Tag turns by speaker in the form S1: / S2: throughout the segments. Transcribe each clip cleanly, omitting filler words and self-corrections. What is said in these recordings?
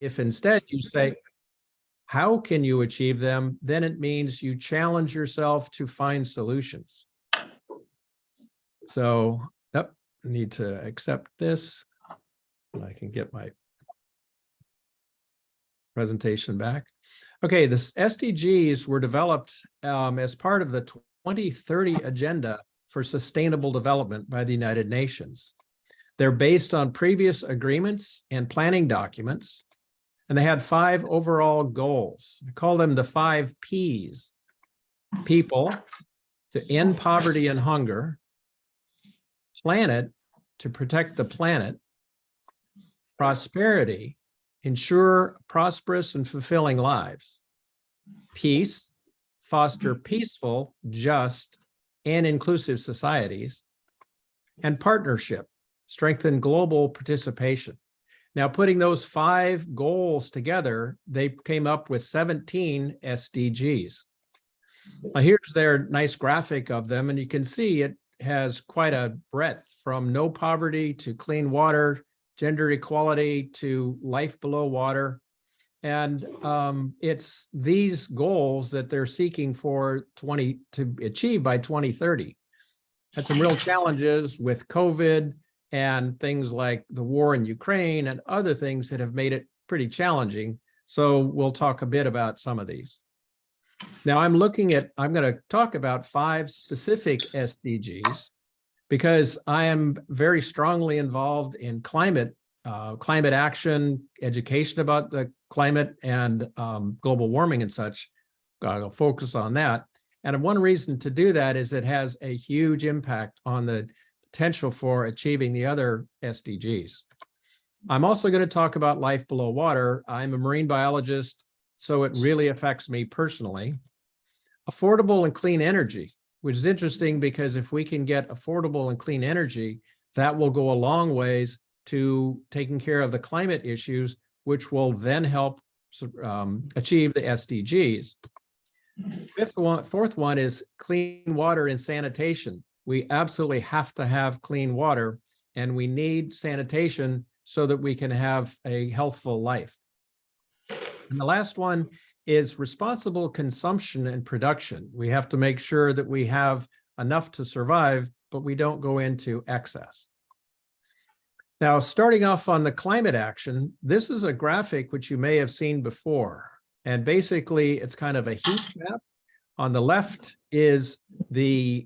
S1: If instead you say, how can you achieve them? Then it means you challenge yourself to find solutions. So, I need to accept this. I can get my presentation back. Okay, the SDGs were developed as part of the 2030 Agenda for Sustainable Development by the United Nations. They're based on previous agreements and planning documents, and they had 5 overall goals. We call them the 5 Ps. People, to end poverty and hunger. Planet, to protect the planet. Prosperity, ensure prosperous and fulfilling lives. Peace, foster peaceful, just, and inclusive societies. And partnership, strengthen global participation. Now, putting those 5 goals together, they came up with 17 SDGs. Now, here's their nice graphic of them, and you can see it has quite a breadth, from no poverty to clean water, gender equality to life below water. And it's these goals that they're seeking to achieve by 2030. Had some real challenges with COVID and things like the war in Ukraine and other things that have made it pretty challenging. So we'll talk a bit about some of these. Now I'm going to talk about 5 specific SDGs because I am very strongly involved in climate action, education about the climate and global warming and such. I'll focus on that. And one reason to do that is it has a huge impact on the potential for achieving the other SDGs. I'm also going to talk about life below water. I'm a marine biologist, so it really affects me personally. Affordable and clean energy, which is interesting because if we can get affordable and clean energy, that will go a long ways to taking care of the climate issues, which will then help achieve the SDGs. Fourth one is clean water and sanitation. We absolutely have to have clean water, and we need sanitation so that we can have a healthful life. And the last one is responsible consumption and production. We have to make sure that we have enough to survive, but we don't go into excess. Now, starting off on the climate action, this is a graphic which you may have seen before. And basically, it's kind of a heat map. On the left is the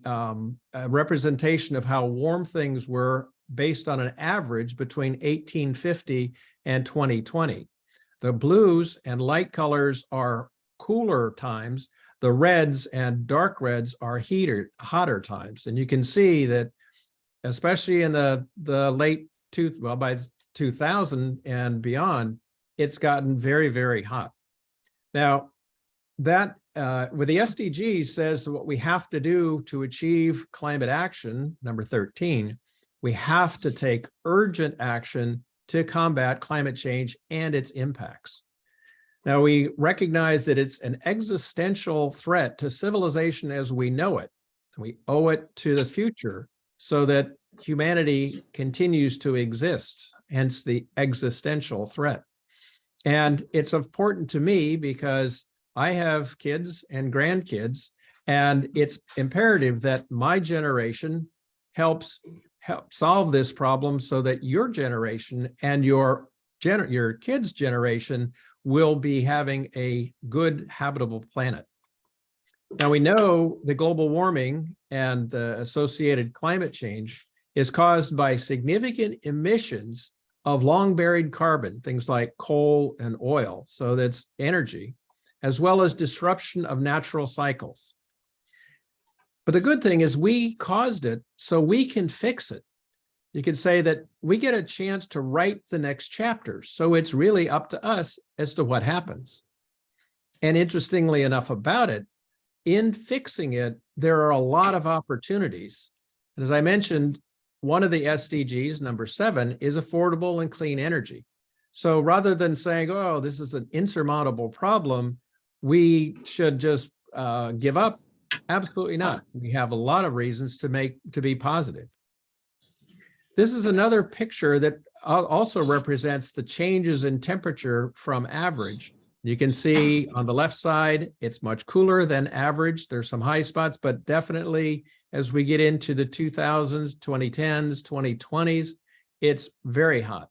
S1: representation of how warm things were based on an average between 1850 and 2020. The blues and light colors are cooler times. The reds and dark reds are hotter times. And you can see that, especially in the late by 2000 and beyond, it's gotten very, very hot. Now, that with the SDGs says what we have to do to achieve climate action, number 13, we have to take urgent action to combat climate change and its impacts. Now, we recognize that it's an existential threat to civilization as we know it. We owe it to the future so that humanity continues to exist, hence the existential threat. And it's important to me because I have kids and grandkids, and it's imperative that my generation help solve this problem so that your generation and your kids' generation will be having a good habitable planet. Now, we know the global warming and the associated climate change is caused by significant emissions of long buried carbon, things like coal and oil, so that's energy, as well as disruption of natural cycles. But the good thing is we caused it, so we can fix it. You could say that we get a chance to write the next chapter, so it's really up to us as to what happens. And interestingly enough about it, in fixing it, there are a lot of opportunities. And as I mentioned, one of the SDGs, number 7, is affordable and clean energy. So rather than saying, oh, this is an insurmountable problem, we should just give up. Absolutely not. We have a lot of reasons to be positive. This is another picture that also represents the changes in temperature from average. You can see on the left side, it's much cooler than average. There's some high spots, but definitely as we get into the 2000s, 2010s, 2020s, it's very hot.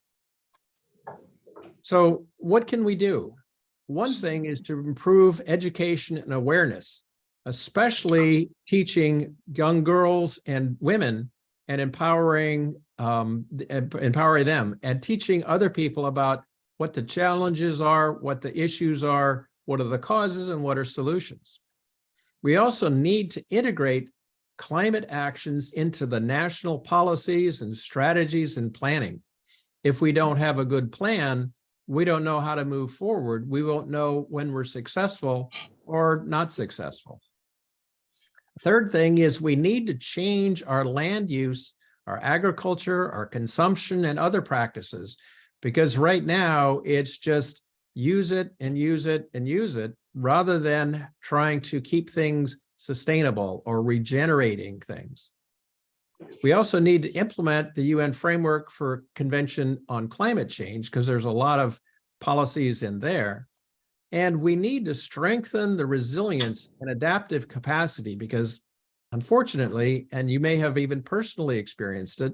S1: So what can we do? One thing is to improve education and awareness, especially teaching young girls and women and empowering them and teaching other people about what the challenges are, what the issues are, what are the causes, and what are solutions. We also need to integrate climate actions into the national policies and strategies and planning. If we don't have a good plan, we don't know how to move forward. We won't know when we're successful or not successful. Third thing is we need to change our land use, our agriculture, our consumption, and other practices, because right now it's just use it and use it and use it rather than trying to keep things sustainable or regenerating things. We also need to implement the UN framework for Convention on Climate Change because there's a lot of policies in there. And we need to strengthen the resilience and adaptive capacity because unfortunately, and you may have even personally experienced it,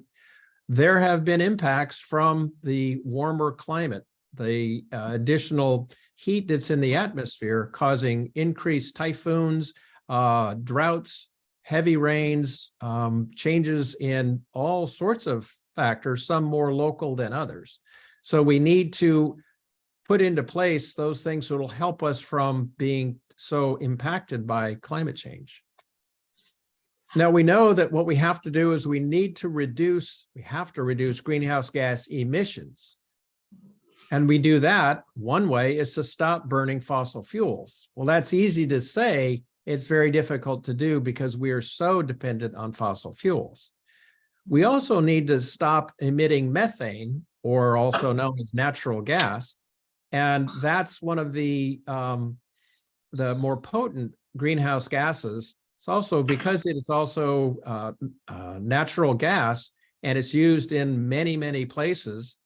S1: there have been impacts from the warmer climate, the additional heat that's in the atmosphere causing increased typhoons, droughts, heavy rains, changes in all sorts of factors, some more local than others. So we need to put into place those things that will help us from being so impacted by climate change. Now we know that what we have to do is we have to reduce greenhouse gas emissions. And we do that, one way is to stop burning fossil fuels. Well, that's easy to say. It's very difficult to do because we are so dependent on fossil fuels. We also need to stop emitting methane, or also known as natural gas. And that's one of the more potent greenhouse gases. It's also because it is also natural gas and it's used in many, many places.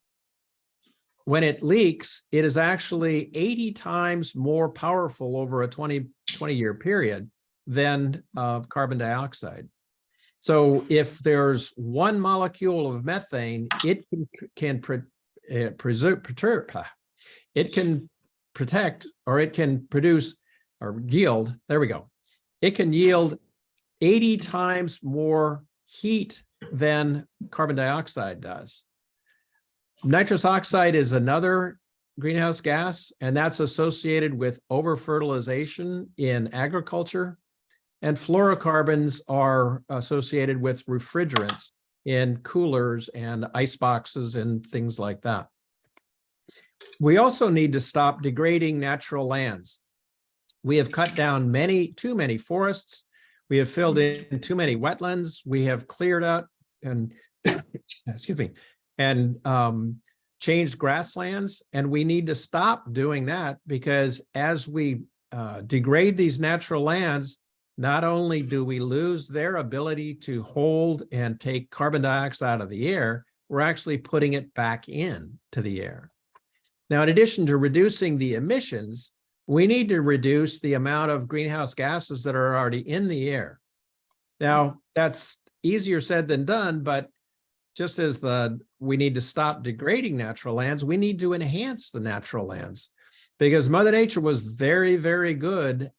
S1: When it leaks, it is actually 80 times more powerful over a 20-year period than carbon dioxide. So if there's one molecule of methane, it can protect, or it can produce or yield, there we go. It can yield 80 times more heat than carbon dioxide does. Nitrous oxide is another greenhouse gas, and that's associated with over-fertilization in agriculture. And fluorocarbons are associated with refrigerants in coolers and ice boxes and things like that. We also need to stop degrading natural lands. We have cut down too many forests. We have filled in too many wetlands. We have cleared out and excuse me, and changed grasslands. And we need to stop doing that because as we degrade these natural lands, not only do we lose their ability to hold and take carbon dioxide out of the air, we're actually putting it back in to the air. Now, in addition to reducing the emissions, we need to reduce the amount of greenhouse gases that are already in the air. Now, that's easier said than done, but just as we need to stop degrading natural lands, we need to enhance the natural lands because Mother Nature was very, very good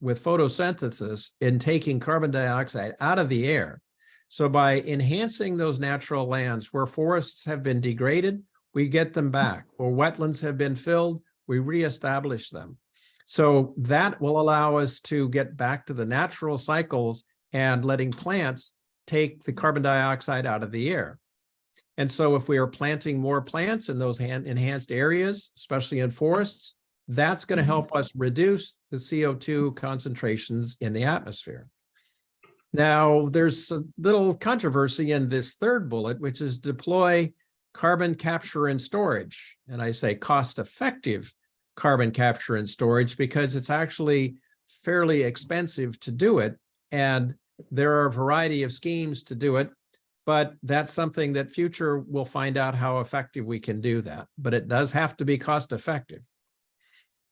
S1: with photosynthesis in taking carbon dioxide out of the air. So by enhancing those natural lands where forests have been degraded, we get them back. Or wetlands have been filled, we reestablish them. So that will allow us to get back to the natural cycles and letting plants take the carbon dioxide out of the air. And so if we are planting more plants in those enhanced areas, especially in forests, that's going to help us reduce the CO2 concentrations in the atmosphere. Now, there's a little controversy in this third bullet, which is deploy carbon capture and storage. And I say cost-effective carbon capture and storage because it's actually fairly expensive to do it. And there are a variety of schemes to do it. but that's something that future will find out how effective we can do that. But it does have to be cost effective.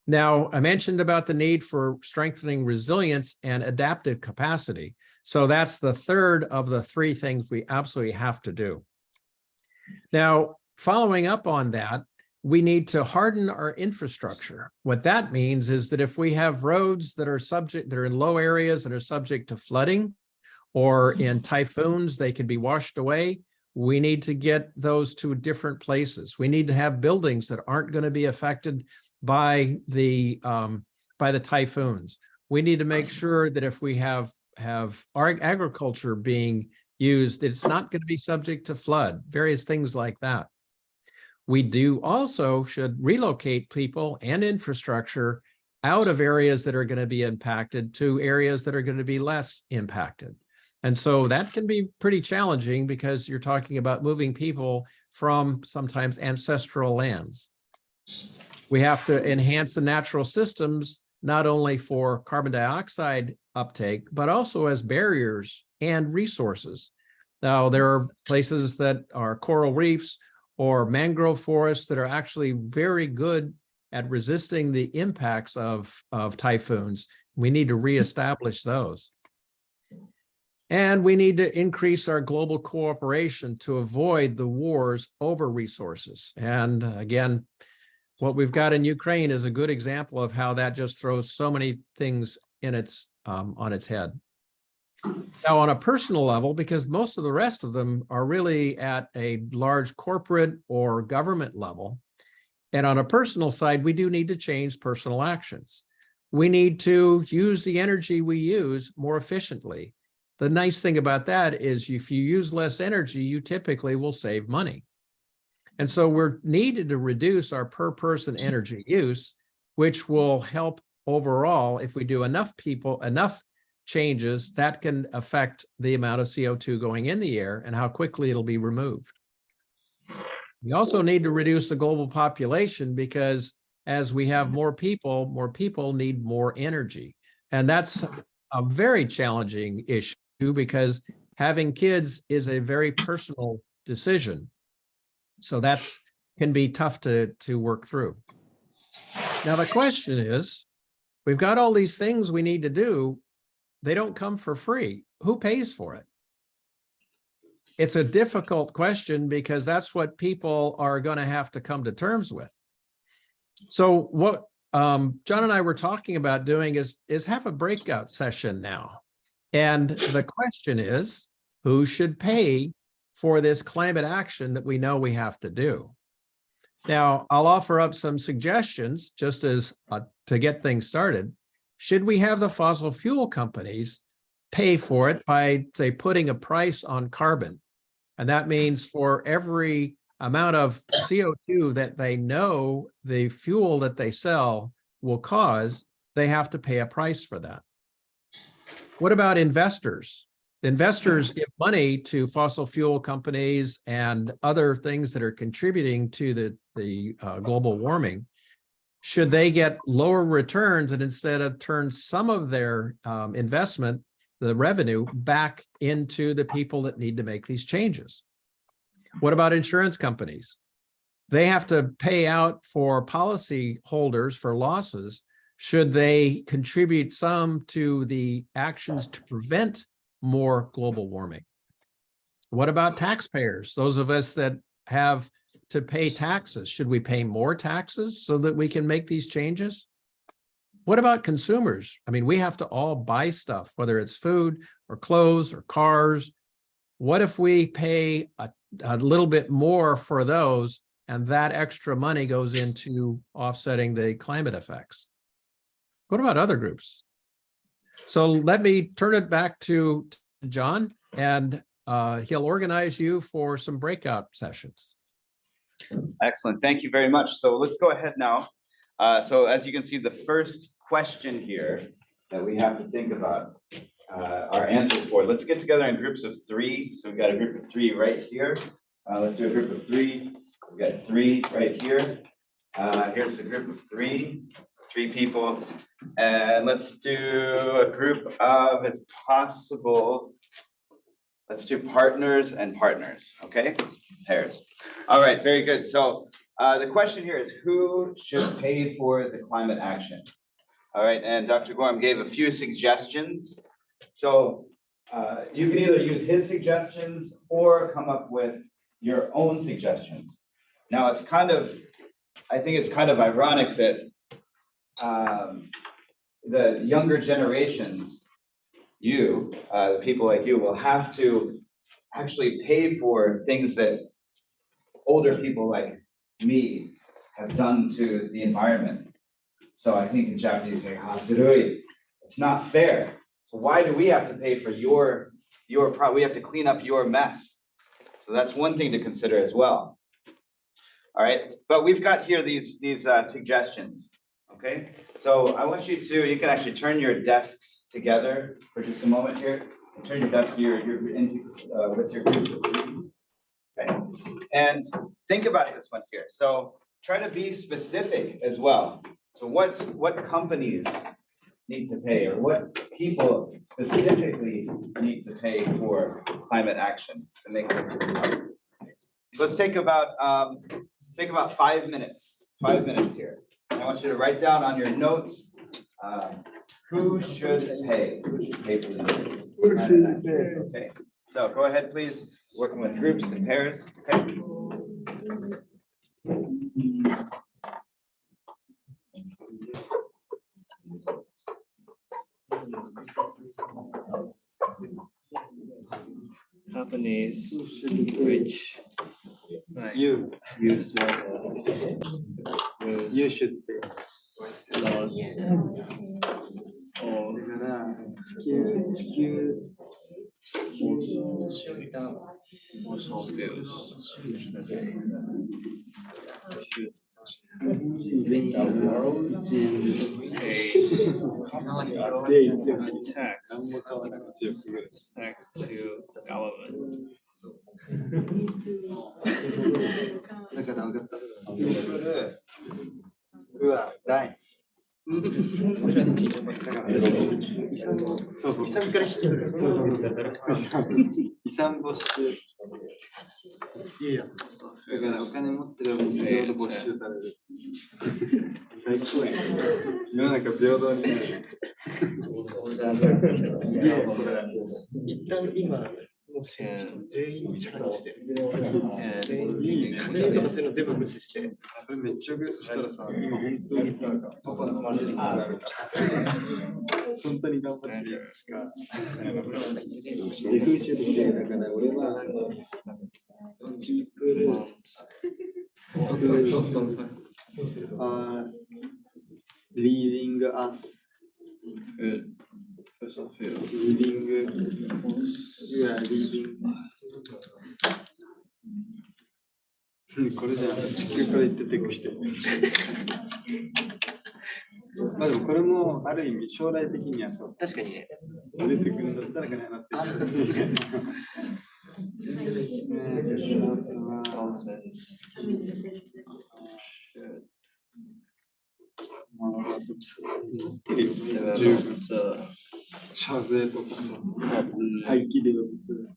S1: Now, I mentioned about the need for strengthening resilience and adaptive capacity. So that's the third of the three things we absolutely have to do. Now, following up on that, we need to harden our infrastructure. What that means is that if we have roads that are in low areas that are subject to flooding, or in typhoons, they can be washed away, we need to get those to different places. We need to have buildings that aren't going to be affected by the typhoons. We need to make sure that if we have our agriculture being used, it's not going to be subject to flood, various things like that. We should relocate people and infrastructure out of areas that are going to be impacted to areas that are going to be less impacted. And so that can be pretty challenging because you're talking about moving people from sometimes ancestral lands. We have to enhance the natural systems, not only for carbon dioxide uptake, but also as barriers and resources. Now, there are places that are coral reefs or mangrove forests that are actually very good at resisting the impacts of typhoons. We need to reestablish those. And we need to increase our global cooperation to avoid the wars over resources. And again, what we've got in Ukraine is a good example of how that just throws so many things in on its head. Now, on a personal level, because most of the rest of them are really at a large corporate or government level, and on a personal side, we do need to change personal actions. We need to use the energy we use more efficiently. The nice thing about that is if you use less energy, you typically will save money. And so we're needed to reduce our per person energy use, which will help overall. If we do enough changes, that can affect the amount of CO2 going in the air and how quickly it'll be removed. We also need to reduce the global population because as we have more people need more energy. And that's a very challenging issue because having kids is a very personal decision. So that's can be tough to work through. Now, the question is, we've got all these things we need to do. They don't come for free. Who pays for it? It's a difficult question because that's what people are going to have to come to terms with. So what John and I were talking about doing is have a breakout session now. And the question is, who should pay for this climate action that we know we have to do? Now, I'll offer up some suggestions just as to get things started. Should we have the fossil fuel companies pay for it by, say, putting a price on carbon? And that means for every amount of CO2 that they know the fuel that they sell will cause, they have to pay a price for that. What about investors? Investors give money to fossil fuel companies and other things that are contributing to the global warming. Should they get lower returns and instead of turn some of their investment, the revenue, back into the people that need to make these changes? What about insurance companies? They have to pay out for policy holders for losses. Should they contribute some to the actions to prevent more global warming? What about taxpayers? Those of us that have to pay taxes, should we pay more taxes so that we can make these changes? What about consumers? I mean, we have to all buy stuff, whether it's food or clothes or cars. What if we pay a little bit more for those and that extra money goes into offsetting the climate effects? What about other groups? So let me turn it back to John, and he'll organize you for some breakout sessions.
S2: Excellent. Thank you very much. So let's go ahead now. So as you can see, the first question here that we have to think about our answer for, let's get together in groups of 3. So we've got a group of 3 right here. Let's do a group of 3. We've got 3 right here. Here's a group of 3 people. And let's do a group of, if possible, Let's do partners and partners, okay? Pairs. All right, very good. So the question here is who should pay for the climate action? All right, and Dr. Gorham gave a few suggestions. So you can either use his suggestions or come up with your own suggestions. Now it's kind of, I think it's kind of ironic that the younger generations, the people like you will have to actually pay for things that older people like me have done to the environment. So I think the Japanese say, "Hasurui." It's not fair. So why do we have to pay for we have to clean up your mess? So that's one thing to consider as well. All right, but we've got here these suggestions. Okay, so I want you can actually turn your desks together for just a moment here. Turn your desk with your group. Okay, and think about this one here. So try to be specific as well. So what companies need to pay, or what people specifically need to pay for climate action to make this happen? Let's take about 5 minutes. 5 minutes here. And I want you to write down on your notes who should pay. Who should pay for this? Okay. So go ahead, please. Working with groups and pairs. Okay.
S3: Companies which
S4: You
S3: use
S4: should pay.
S3: laws or
S4: だから地球
S3: fossil fuels should
S4: 全員
S3: the world pay
S4: で1億
S3: tax
S4: 何も買わなくて1億ぐらい
S3: tax to government.
S4: だから分かったうわ大だから遺産をそうそう遺産から引き取る遺産没収いいやだからお金持ってるお金平等没収される最高や世の中平等になる一旦今もう全員社会にして家とかそういうの全部無視して。それめっちゃグレスしたらさ、今本当にさ、パパのマネになるから。本当に頑張ってるやつしか。セクシュできてるだから俺はleaving us
S3: Fossil fuels.
S4: leaving you are leaving これじゃ地球から行ってテックしてるまあでもこれもある意味将来的にはそう確かにね出てくるんだったら金払ってるまあ持ってるよ十分謝税とかさ廃棄量とする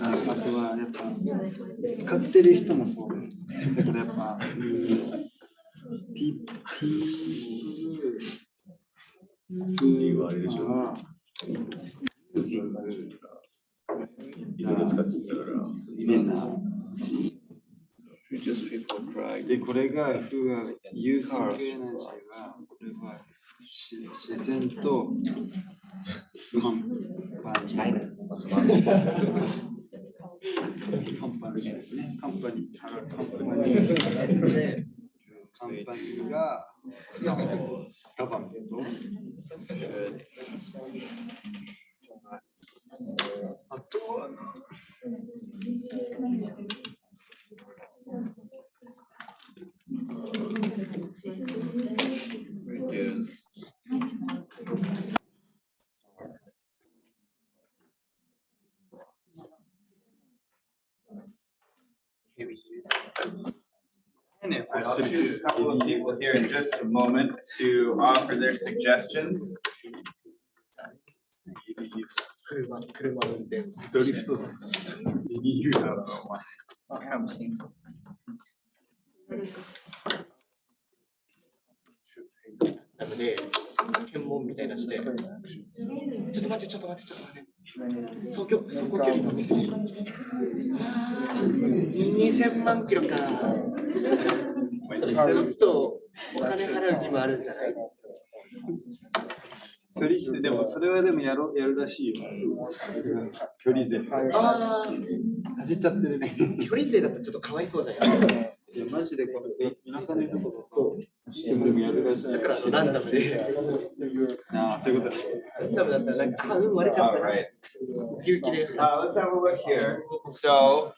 S4: あとはやっぱ使ってる人もそうだからやっぱはあれでしょいろいろ使ってたからでこれが有酸素エナジーはこれは自然とカンパニーがガバメントあとは
S3: Reduce.
S2: I'll choose a couple of people here in just a moment to offer their suggestions.
S4: 車運転、ドリフト、リリーユーザーだな、お前。なんかね、検問みたいなして、ちょっと待って、ちょっと待って、ちょっと待って。走行距離の水。2000万キロか。ちょっとお金払う義務あるんじゃない？でもそれはでもやるらしいよ。距離税。ああ、走っちゃってるね。距離税だったらちょっとかわいそうじゃん。いやマジでこの田舎のとこそうでもやるらしい。だからランダムで。ああ、そういうことだ。ランダムだったらなんか割れちゃったな。勇気で。
S2: Let's have a look here. So,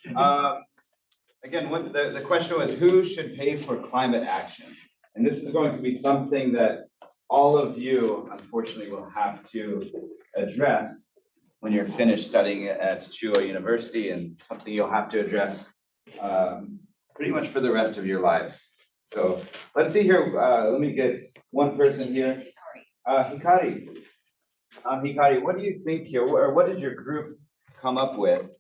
S2: again, what the question was, who should pay for climate action? And this is going to be something that all of you, unfortunately, will have to address when you're finished studying at Chuo University, and something you'll have to address pretty much for the rest of your lives. So let's see here. Let me get one person here. Hikari. Hikari, what do you think here, or what did your group come up with?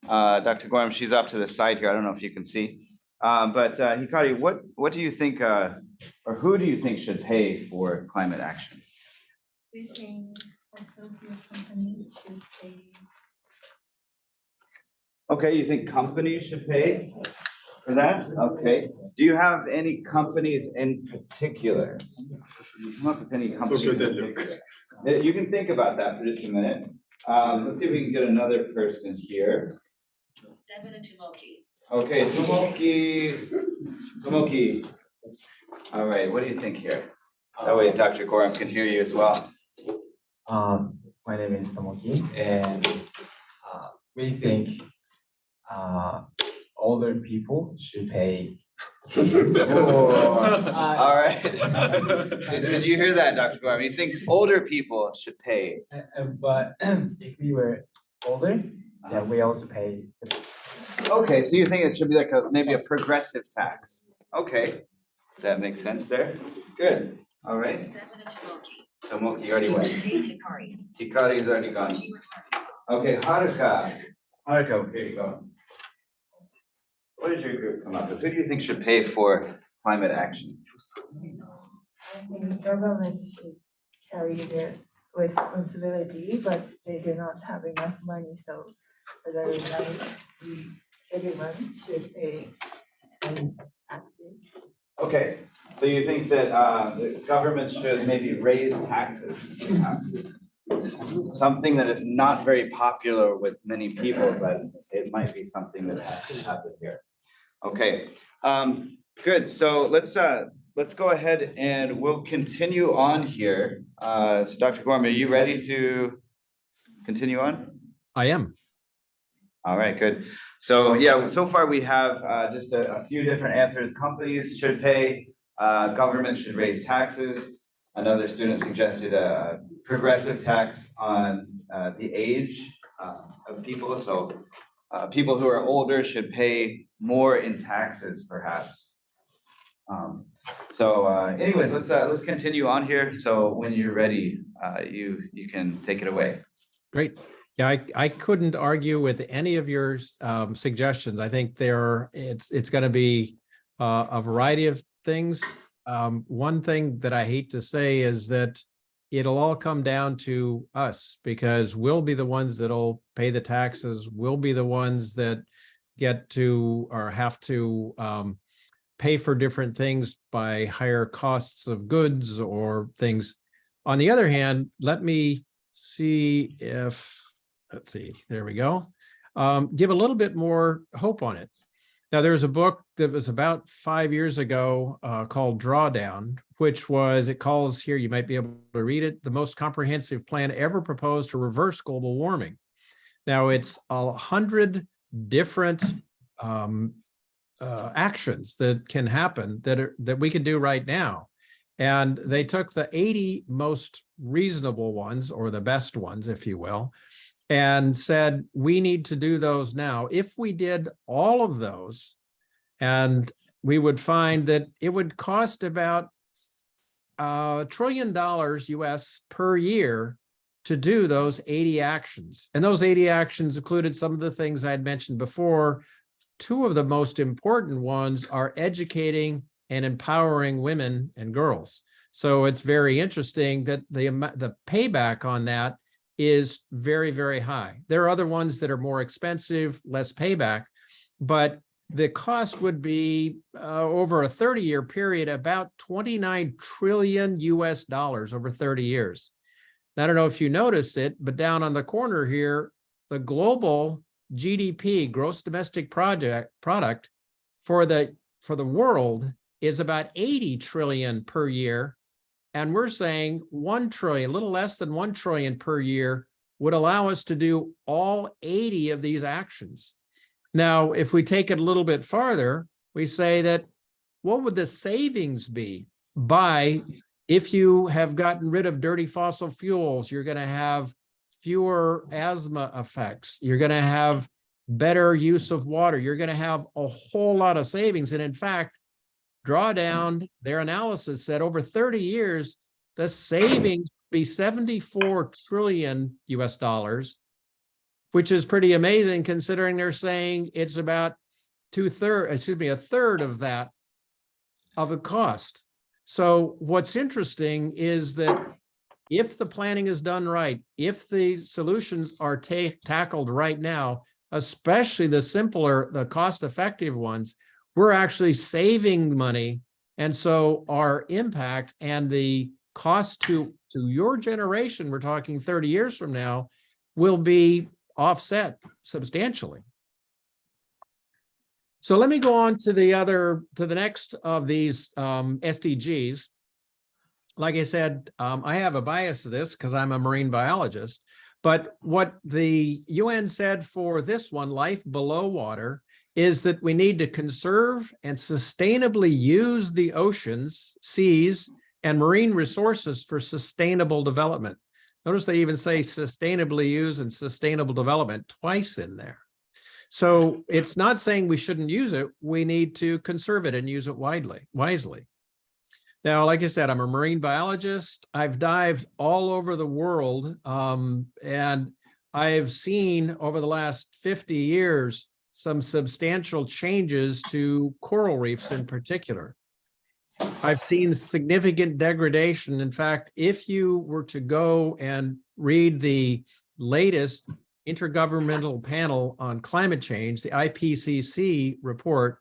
S2: Dr. Gorham, she's off to the side here. I don't know if you can see. But Hikari, what do you think, or who do you think should pay for climate action?
S5: We think fossil fuel companies should pay.
S2: Okay, you think companies should pay for that? Okay. Do you have any companies in particular? Come up with any companies in particular. You can think about that for just a minute. Let's see if we can get another person here.
S6: Seven and Tomoki.
S2: Okay, Tomoki. All right, what do you think here? That way Dr. Gorham can hear you as well.
S7: My name is Tomoki, and we think older people should pay.
S2: All right. Did you hear that, Dr. Gorham? He thinks older people should pay.
S7: But if we were older, then we also pay.
S2: Okay, so you think it should be like maybe a progressive tax? Okay, that makes sense there. Good. All right.
S6: Seven and Tomoki.
S2: Tomoki already went.
S6: Hikari.
S2: Hikari is already gone. Okay, Haruka. Haruka, here you go. What did your group come up with? Who do you think should pay for climate action?
S5: I think governments should carry their responsibility, but they do not have enough money, so everyone should pay taxes.
S2: Okay, so you think that the government should maybe raise taxes? Something that is not very popular with many people, but it might be something that has to happen here. Okay, good. So let's go ahead and we'll continue on here. So Dr. Gorham, are you ready to continue on?
S1: I am.
S2: All right, good. So yeah, so far we have just a few different answers. Companies should pay, government should raise taxes. Another student suggested a progressive tax on the age of people. So people who are older should pay more in taxes, perhaps. Anyways, let's continue on here. So when you're ready, you can take it away.
S1: Great. Yeah, I couldn't argue with any of your suggestions. I think it's going to be a variety of things. One thing that I hate to say is that it'll all come down to us, because we'll be the ones that'll pay the taxes. We'll be the ones that get to or have to pay for different things by higher costs of goods or things. On the other hand, let me see if, let's see, there we go. Give a little bit more hope on it. Now, there's a book that was about 5 years ago called Drawdown, which was, it calls here, you might be able to read it, the most comprehensive plan ever proposed to reverse global warming. Now, it's 100 different actions that can happen that we can do right now. And they took the 80 most reasonable ones, or the best ones, if you will, and said, we need to do those now. If we did all of those and we would find that it would cost about $1 trillion US per year to do those 80 actions. And those 80 actions included some of the things I'd mentioned before. Two of the most important ones are educating and empowering women and girls. So it's very interesting that the payback on that is very, very high. There are other ones that are more expensive, less payback, but the cost would be over a 30-year period, about 29 trillion US dollars over 30 years. I don't know if you notice it, but down on the corner here, the global GDP, gross domestic product for the world is about 80 trillion per year. And we're saying 1 trillion, a little less than 1 trillion per year would allow us to do all 80 of these actions. Now, if we take it a little bit farther, we say that what would the savings be by, if you have gotten rid of dirty fossil fuels, you're going to have fewer asthma effects. You're going to have better use of water. You're going to have a whole lot of savings. And in fact, Drawdown, their analysis said over 30 years, the savings be 74 trillion US dollars, which is pretty amazing considering they're saying it's about a third of that of a cost. So what's interesting is that if the planning is done right, if the solutions are tackled right now, especially the simpler, the cost-effective ones, we're actually saving money. And so our impact and the cost to your generation, we're talking 30 years from now, will be offset substantially. So let me go on to the next of these SDGs. Like I said, I have a bias to this because I'm a marine biologist, but what the UN said for this one, life below water, is that we need to conserve and sustainably use the oceans, seas, and marine resources for sustainable development. Notice they even say sustainably use and sustainable development twice in there. So it's not saying we shouldn't use it. We need to conserve it and use it wisely. Now, like I said, I'm a marine biologist. I've dived all over the world, and I've seen over the last 50 years some substantial changes to coral reefs in particular. I've seen significant degradation. In fact, if you were to go and read the latest Intergovernmental Panel on Climate Change, the IPCC report,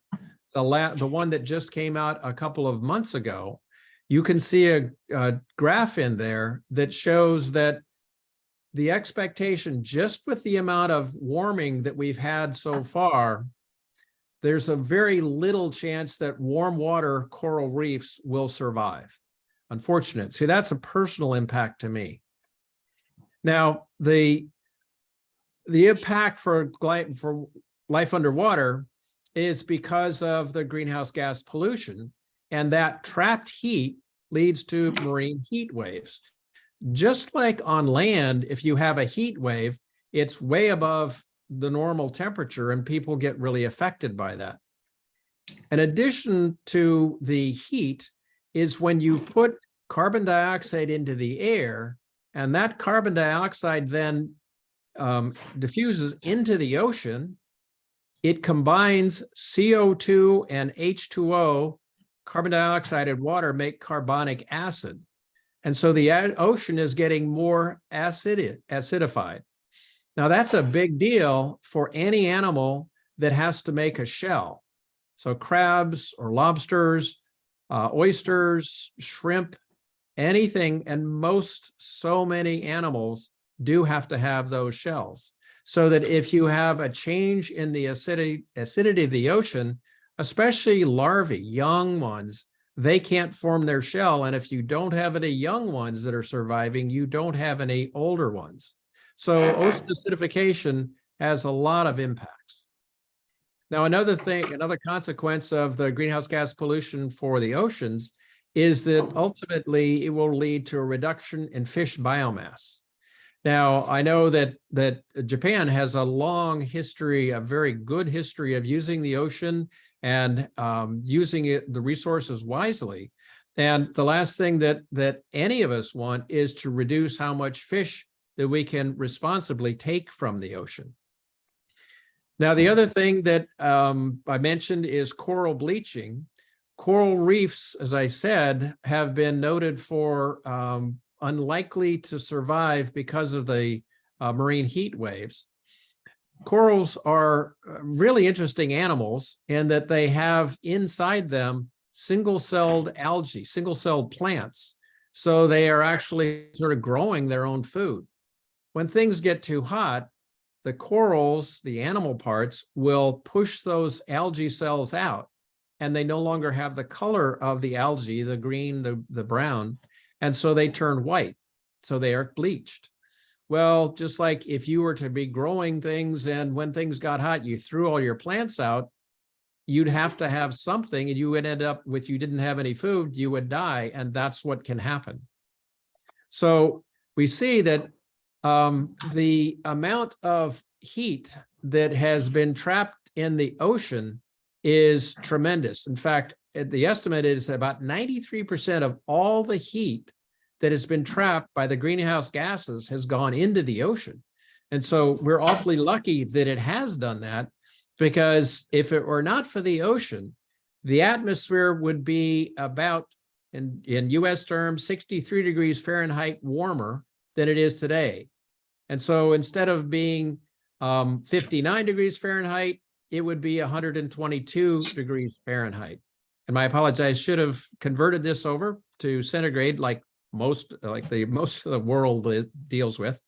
S1: the one that just came out a couple of months ago, you can see a graph in there that shows that the expectation, just with the amount of warming that we've had so far, there's a very little chance that warm water coral reefs will survive. Unfortunate. See, that's a personal impact to me. Now, the impact for life underwater is because of the greenhouse gas pollution, and that trapped heat leads to marine heat waves. Just like on land, if you have a heat wave, it's way above the normal temperature and people get really affected by that. In addition to the heat is when you put carbon dioxide into the air, and that carbon dioxide then diffuses into the ocean, it combines CO2 and H2O, carbon dioxide and water make carbonic acid. And so the ocean is getting more acidified. Now that's a big deal for any animal that has to make a shell. So crabs or lobsters, oysters, shrimp, anything, and so many animals do have to have those shells. So that if you have a change in the acidity of the ocean, especially larvae, young ones, they can't form their shell. And if you don't have any young ones that are surviving, you don't have any older ones. So ocean acidification has a lot of impacts. Now, another consequence of the greenhouse gas pollution for the oceans is that ultimately it will lead to a reduction in fish biomass. Now, I know that Japan has a long history, a very good history of using the ocean and using the resources wisely. And the last thing that any of us want is to reduce how much fish that we can responsibly take from the ocean. Now, the other thing that I mentioned is coral bleaching. Coral reefs, as I said, have been noted for unlikely to survive because of the marine heat waves. Corals are really interesting animals in that they have inside them single-celled algae, single-celled plants. So they are actually sort of growing their own food. When things get too hot, the corals, the animal parts, will push those algae cells out, and they no longer have the color of the algae, the green, the brown, and so they turn white. So they are bleached. Well, just like if you were to be growing things and when things got hot, you threw all your plants out, you'd have to have something and you would end up with, you didn't have any food, you would die, and that's what can happen. So we see that the amount of heat that has been trapped in the ocean is tremendous. In fact, the estimate is that about 93% of all the heat that has been trapped by the greenhouse gases has gone into the ocean. And so we're awfully lucky that it has done that, because if it were not for the ocean, the atmosphere would be about, in US terms, 63 degrees Fahrenheit warmer than it is today. And so instead of being 59 degrees Fahrenheit, it would be 122 degrees Fahrenheit. And I apologize, should have converted this over to centigrade like most of the world deals with.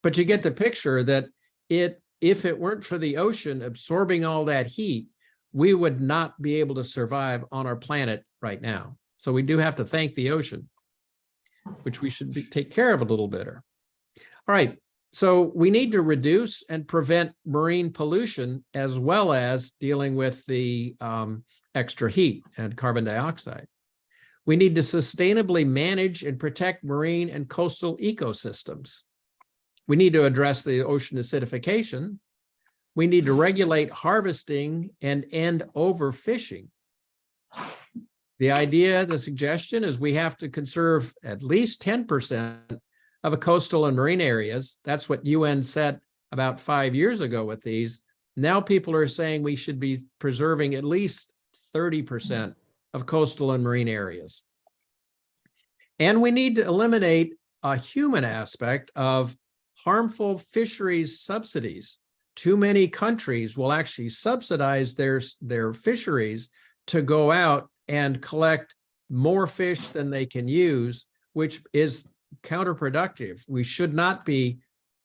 S1: But you get the picture that if it weren't for the ocean absorbing all that heat, we would not be able to survive on our planet right now. So we do have to thank the ocean, which we should take care of a little better. All right, so we need to reduce and prevent marine pollution, as well as dealing with the extra heat and carbon dioxide. We need to sustainably manage and protect marine and coastal ecosystems. We need to address the ocean acidification. We need to regulate harvesting and end overfishing. The idea, the suggestion is we have to conserve at least 10% of the coastal and marine areas. That's what UN said about 5 years ago with these. Now people are saying we should be preserving at least 30% of coastal and marine areas. And we need to eliminate a human aspect of harmful fisheries subsidies. Too many countries will actually subsidize their fisheries to go out and collect more fish than they can use, which is counterproductive. We should not be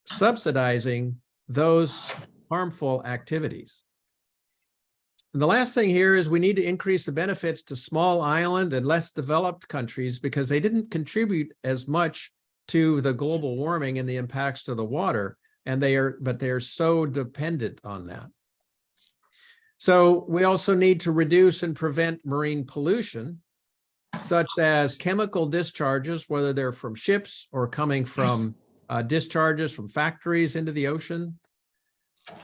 S1: subsidizing those harmful activities. And the last thing here is we need to increase the benefits to small island and less developed countries, because they didn't contribute as much to the global warming and the impacts to the water, and they are so dependent on that. So we also need to reduce and prevent marine pollution, such as chemical discharges, whether they're from ships or coming from discharges from factories into the ocean.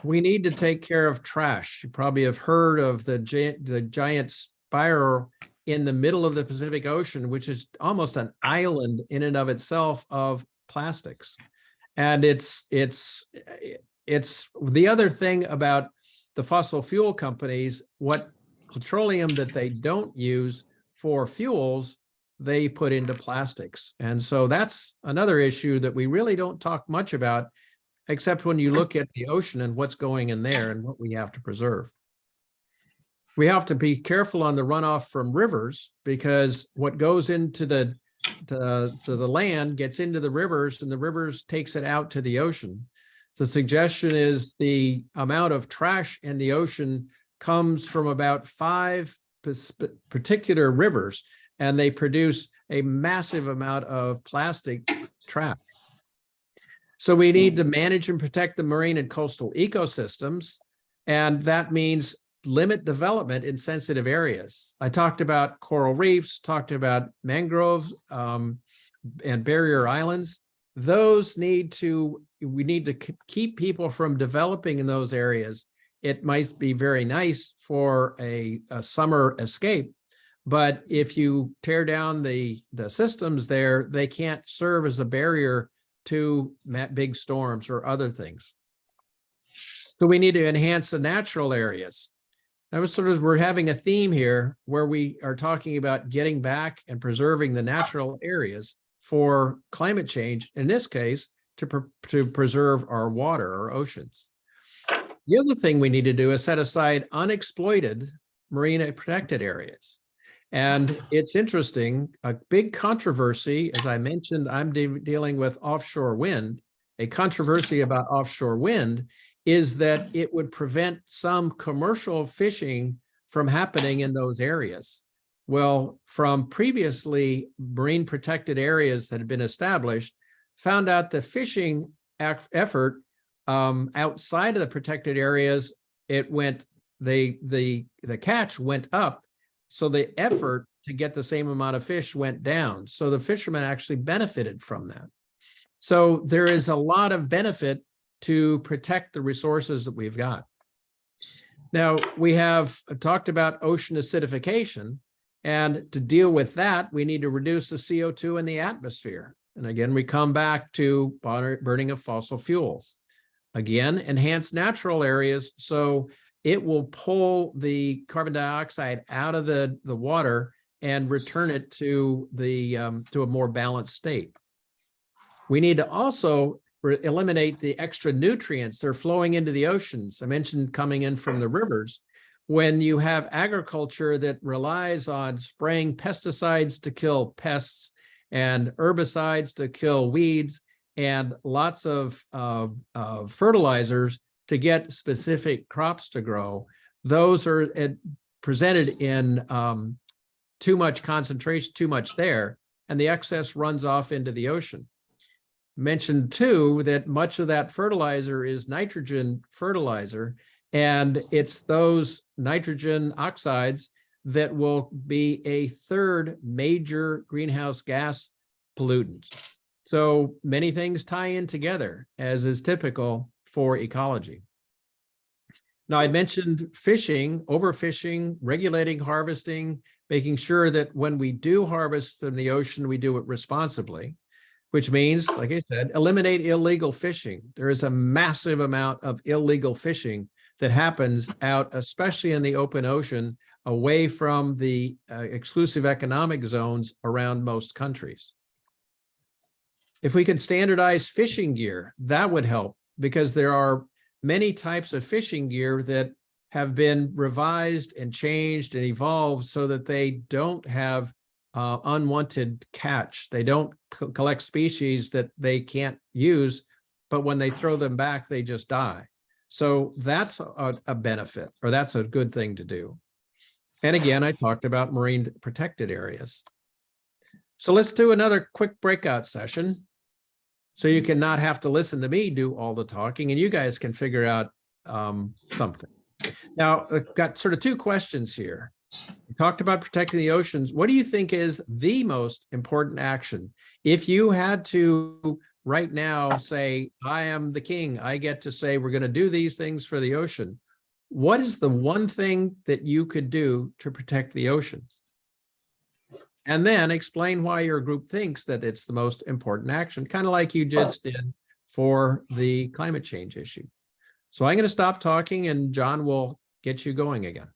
S1: We need to take care of trash. You probably have heard of the giant spiral in the middle of the Pacific Ocean, which is almost an island in and of itself of plastics. And it's the other thing about the fossil fuel companies, what petroleum that they don't use for fuels, they put into plastics. And so that's another issue that we really don't talk much about, except when you look at the ocean and what's going in there and what we have to preserve. We have to be careful on the runoff from rivers, because what goes into the land gets into the rivers, and the rivers takes it out to the ocean. The suggestion is the amount of trash in the ocean comes from about 5 particular rivers, and they produce a massive amount of plastic trash. So we need to manage and protect the marine and coastal ecosystems, and that means limit development in sensitive areas. I talked about coral reefs, talked about mangroves and barrier islands. we need to keep people from developing in those areas. It might be very nice for a summer escape, but if you tear down the systems there, they can't serve as a barrier to big storms or other things. So we need to enhance the natural areas. We're having a theme here where we are talking about getting back and preserving the natural areas for climate change, in this case, to preserve our water, our oceans. The other thing we need to do is set aside unexploited marine protected areas. And it's interesting, a big controversy, as I mentioned, I'm dealing with offshore wind. A controversy about offshore wind is that it would prevent some commercial fishing from happening in those areas. Well, from previously marine protected areas that had been established, found out the fishing effort outside of the protected areas, the catch went up. So the effort to get the same amount of fish went down. So the fishermen actually benefited from that. So there is a lot of benefit to protect the resources that we've got. Now, we have talked about ocean acidification, and to deal with that, we need to reduce the CO2 in the atmosphere. And again, we come back to burning of fossil fuels. Again, enhance natural areas so it will pull the carbon dioxide out of the water and return it to a more balanced state. We need to also eliminate the extra nutrients that are flowing into the oceans. I mentioned coming in from the rivers. When you have agriculture that relies on spraying pesticides to kill pests and herbicides to kill weeds and lots of fertilizers to get specific crops to grow, those are presented in too much concentration, too much there, and the excess runs off into the ocean. Mentioned too that much of that fertilizer is nitrogen fertilizer, and it's those nitrogen oxides that will be a third major greenhouse gas pollutant. So many things tie in together, as is typical for ecology. Now, I mentioned fishing, overfishing, regulating harvesting, making sure that when we do harvest in the ocean, we do it responsibly, which means, like I said, eliminate illegal fishing. There is a massive amount of illegal fishing that happens out, especially in the open ocean, away from the exclusive economic zones around most countries. If we could standardize fishing gear, that would help, because there are many types of fishing gear that have been revised and changed and evolved so that they don't have unwanted catch. They don't collect species that they can't use, but when they throw them back, they just die. So that's a benefit, or that's a good thing to do. And again, I talked about marine protected areas. So let's do another quick breakout session so you can not have to listen to me do all the talking and you guys can figure out something. Now, I've got sort of two questions here. We talked about protecting the oceans. What do you think is the most important action? If you had to right now say, I am the king, I get to say, we're going to do these things for the ocean. What is the one thing that you could do to protect the oceans? And then explain why your group thinks that it's the most important action, kind of like you just did for the climate change issue. So I'm going to stop talking and John will get you going again.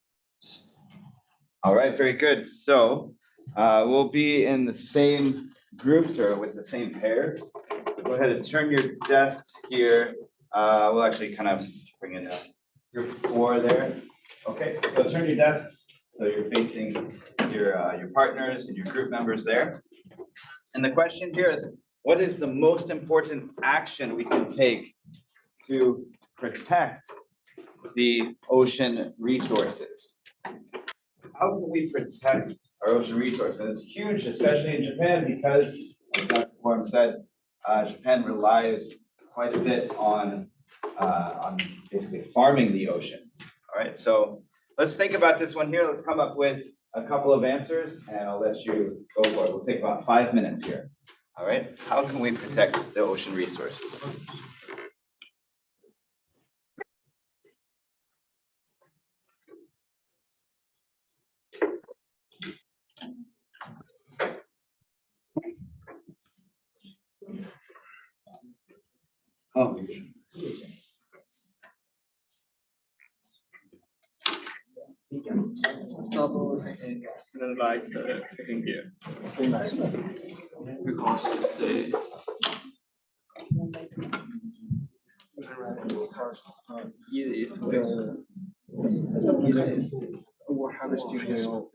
S2: All right, very good. So we'll be in the same groups or with the same pairs. So go ahead and turn your desks here. We'll actually kind of bring in a group 4 there. Okay, so turn your desks so you're facing your partners and your group members there. And the question here is, what is the most important action we can take to protect the ocean resources? How can we protect our ocean resources? It's huge, especially in Japan, because, like Dr. Gorham said, Japan relies quite a bit on basically farming the ocean. All right, so let's think about this one here. Let's come up with a couple of answers, and I'll let you go for it. We'll take about 5 minutes here. All right, how can we protect the ocean resources?
S4: Oh,
S3: Stop and standardize the fishing gear. Because it's the easiest way.
S4: we're harvesting whale.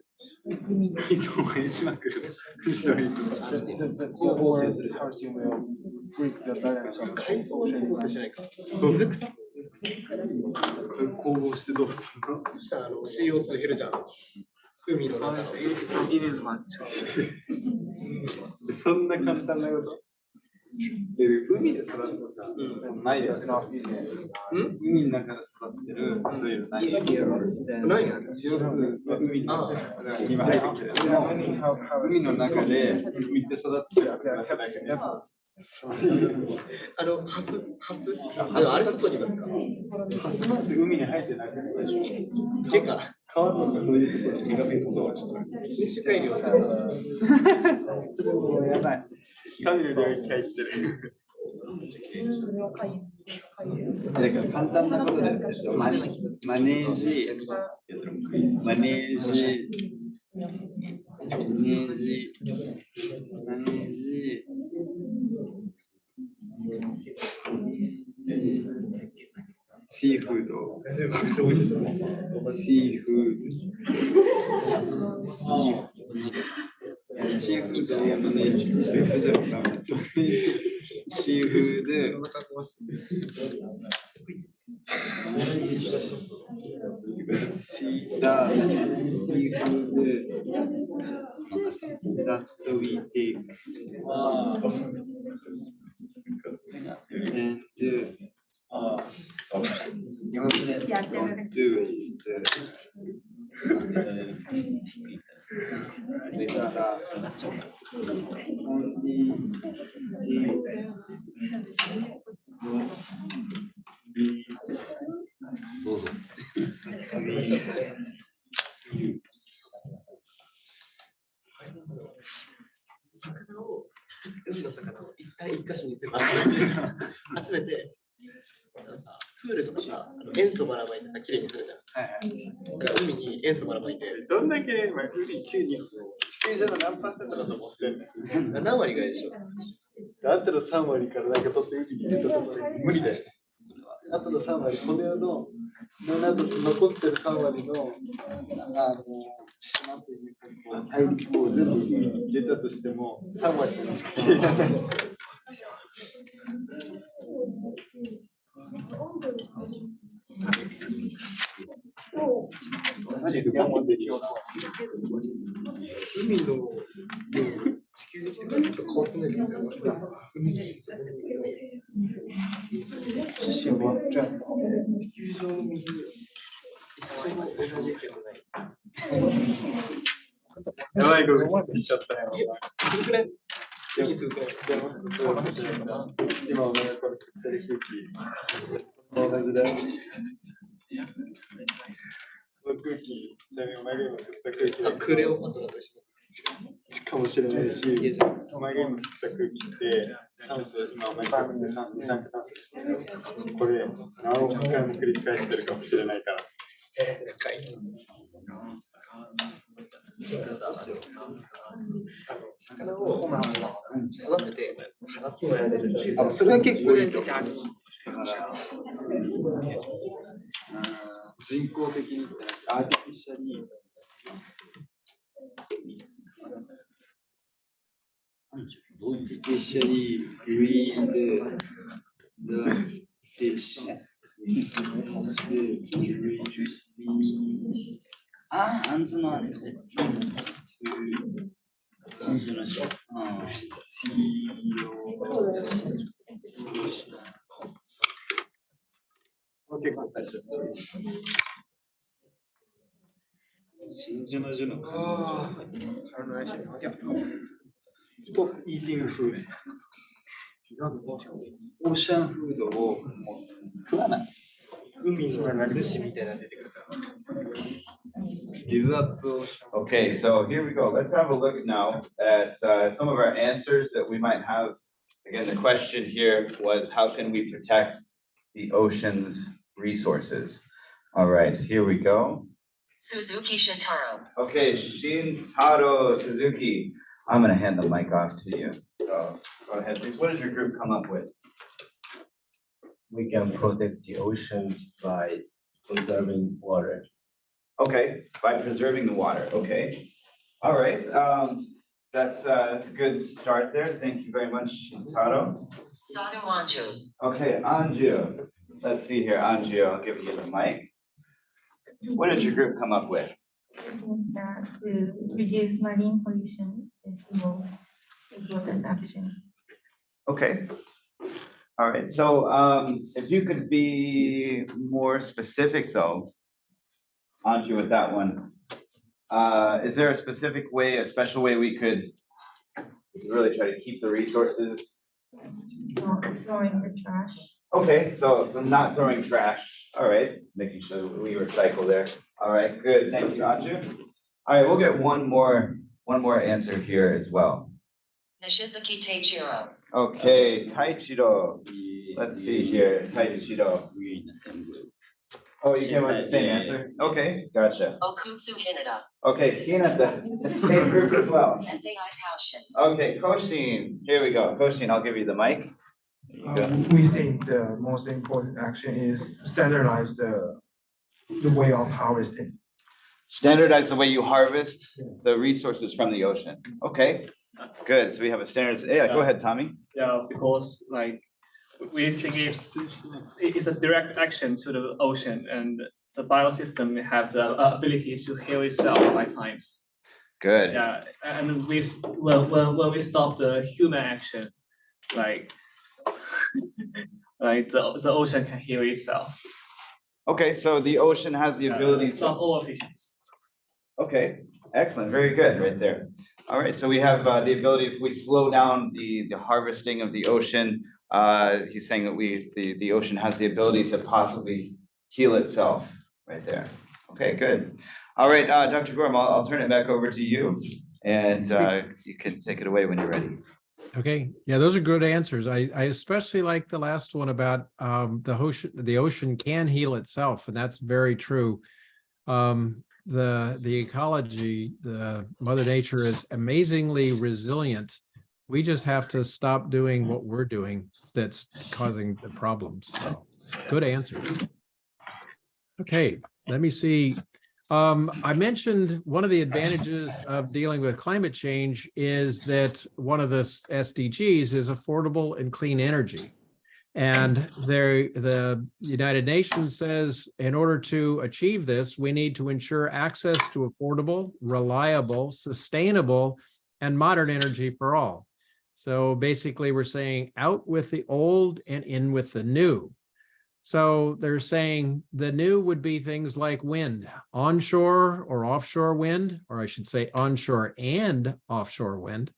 S4: 水を変しまくる。人が行くとして。Or harvesting whale break the balance of ocean.
S3: 水草
S4: こう合してどうするの？
S3: そしたらCO2 減るじゃん。海の中の。
S4: そんな簡単なこと？海で育つさ、ないですか？海の中で育ってるそういうのないですか？
S3: ないの？
S4: CO2 は海の今入ってきてるけど、海の中で海で育つやつだけで。
S3: ハスあれ外にいますか？
S4: ハスなんて海に入ってなくないでしょ？
S3: 池か。
S4: 川とかそういうところに身が入ってそうでしょ？
S3: 品種改良してさ。
S4: それもやばい。神の領域入ってる。だから簡単なことでマネージシーフードやマネージ別じゃんか。シーフードthat we take and don't do is only
S3: 海の魚を一回一箇所に全部集めて、プールとかさ、塩素ばらまいてさ、きれいにするじゃん。だから海に塩素ばらまいて。
S4: どんだけ今海急に地球上の何パーセントだと思ってんの？
S3: 何割ぐらいでしょ？
S4: あとの3割からなんか取って海に入れたところ無理だよ。あとの3割、この世の残ってる3割の大陸を全部海に入れたとしても3割にしか入れられない。マジで海の
S3: 地球できてからずっと変わってないけど、地球上の水、一緒に同じですよね。
S4: やばいことついちゃったよ。
S3: どれくらい
S4: 今お前がこれ吸ったりしてき同じだよ。この空気、ちなみにお前が今吸った空気だ
S3: クレオパトラと一緒
S4: かもしれないし、お前が今吸った空気って酸素、今お前吸って二酸化炭素でしょ。これ何億回も繰り返してるかもしれないから。
S3: 魚を育てて、
S4: あ、それは結構いいと思う。だから人工的にアーティフィシャリースペシャリーブリード the fish
S2: あんずのあれね。
S4: 結構大切。真珠の樹の。Stop eating food. オーシャンフードをもう食わない。海の主みたいなの出てくるから。Give up ocean.
S2: Okay, so here we go. Let's have a look now at some of our answers that we might have. Again, the question here was, how can we protect the ocean's resources? All right, here we go.
S6: Suzuki Shintaro.
S2: Okay, Shintaro Suzuki. I'm gonna hand the mic off to you. So go ahead, please. What did your group come up with?
S8: We can protect the oceans by conserving water.
S2: Okay, by preserving the water. Okay. All right. That's a good start there. Thank you very much, Shintaro.
S6: Sadu Anju.
S2: Okay, Anju. Let's see here, Anju. I'll give you the mic. What did your group come up with?
S5: That to reduce marine pollution is the most important action.
S2: Okay. All right. So if you could be more specific, though, Anju, with that one, is there a specific way, a special way we could really try to keep the resources?
S5: Throwing the trash.
S2: Okay, so not throwing trash. All right, making sure we recycle there. All right, good. Thank you, Anju. All right, we'll get one more answer here as well.
S6: Nishizuki Teichiro.
S2: Okay, Taichiro. Let's see here, Taichiro.
S8: We're in the same group.
S2: Oh, you came up with the same
S8: Yeah.
S2: answer? Okay, gotcha.
S6: Okutsu Hinata.
S2: Okay, Hinata, same group as well.
S6: SAI Kaushin.
S2: Okay, Koshin, here we go. Koshin, I'll give you the mic. There you go.
S9: We think the most important action is standardize the way of harvesting.
S2: Standardize the way you harvest the resources from the ocean. Okay, good. So we have a standard. Yeah, go ahead, Tommy.
S10: Yeah, because like we think it's a direct action to the ocean, and the biosystem have the ability to heal itself by times.
S2: Good.
S10: Yeah, and when we stop the human action, like like the ocean can heal itself.
S2: Okay, so the ocean has the ability
S10: Stop
S2: to.
S10: overfishing.
S2: Okay, excellent. Very good, right there. All right, so we have the ability, if we slow down the harvesting of the ocean, he's saying that the ocean has the ability to possibly heal itself, right there. Okay, good. All right, Dr. Gorham, I'll turn it back over to you, and you can take it away when you're ready.
S1: Okay, yeah, those are good answers. I especially like the last one about the ocean can heal itself, and that's very true. The ecology, the Mother Nature is amazingly resilient. We just have to stop doing what we're doing that's causing the problems. So good answer. Okay, let me see. I mentioned one of the advantages of dealing with climate change is that one of the SDGs is affordable and clean energy. And the United Nations says in order to achieve this, we need to ensure access to affordable, reliable, sustainable, and modern energy for all. So basically, we're saying out with the old and in with the new. So they're saying the new would be things like wind, onshore or offshore wind, or I should say onshore and offshore wind,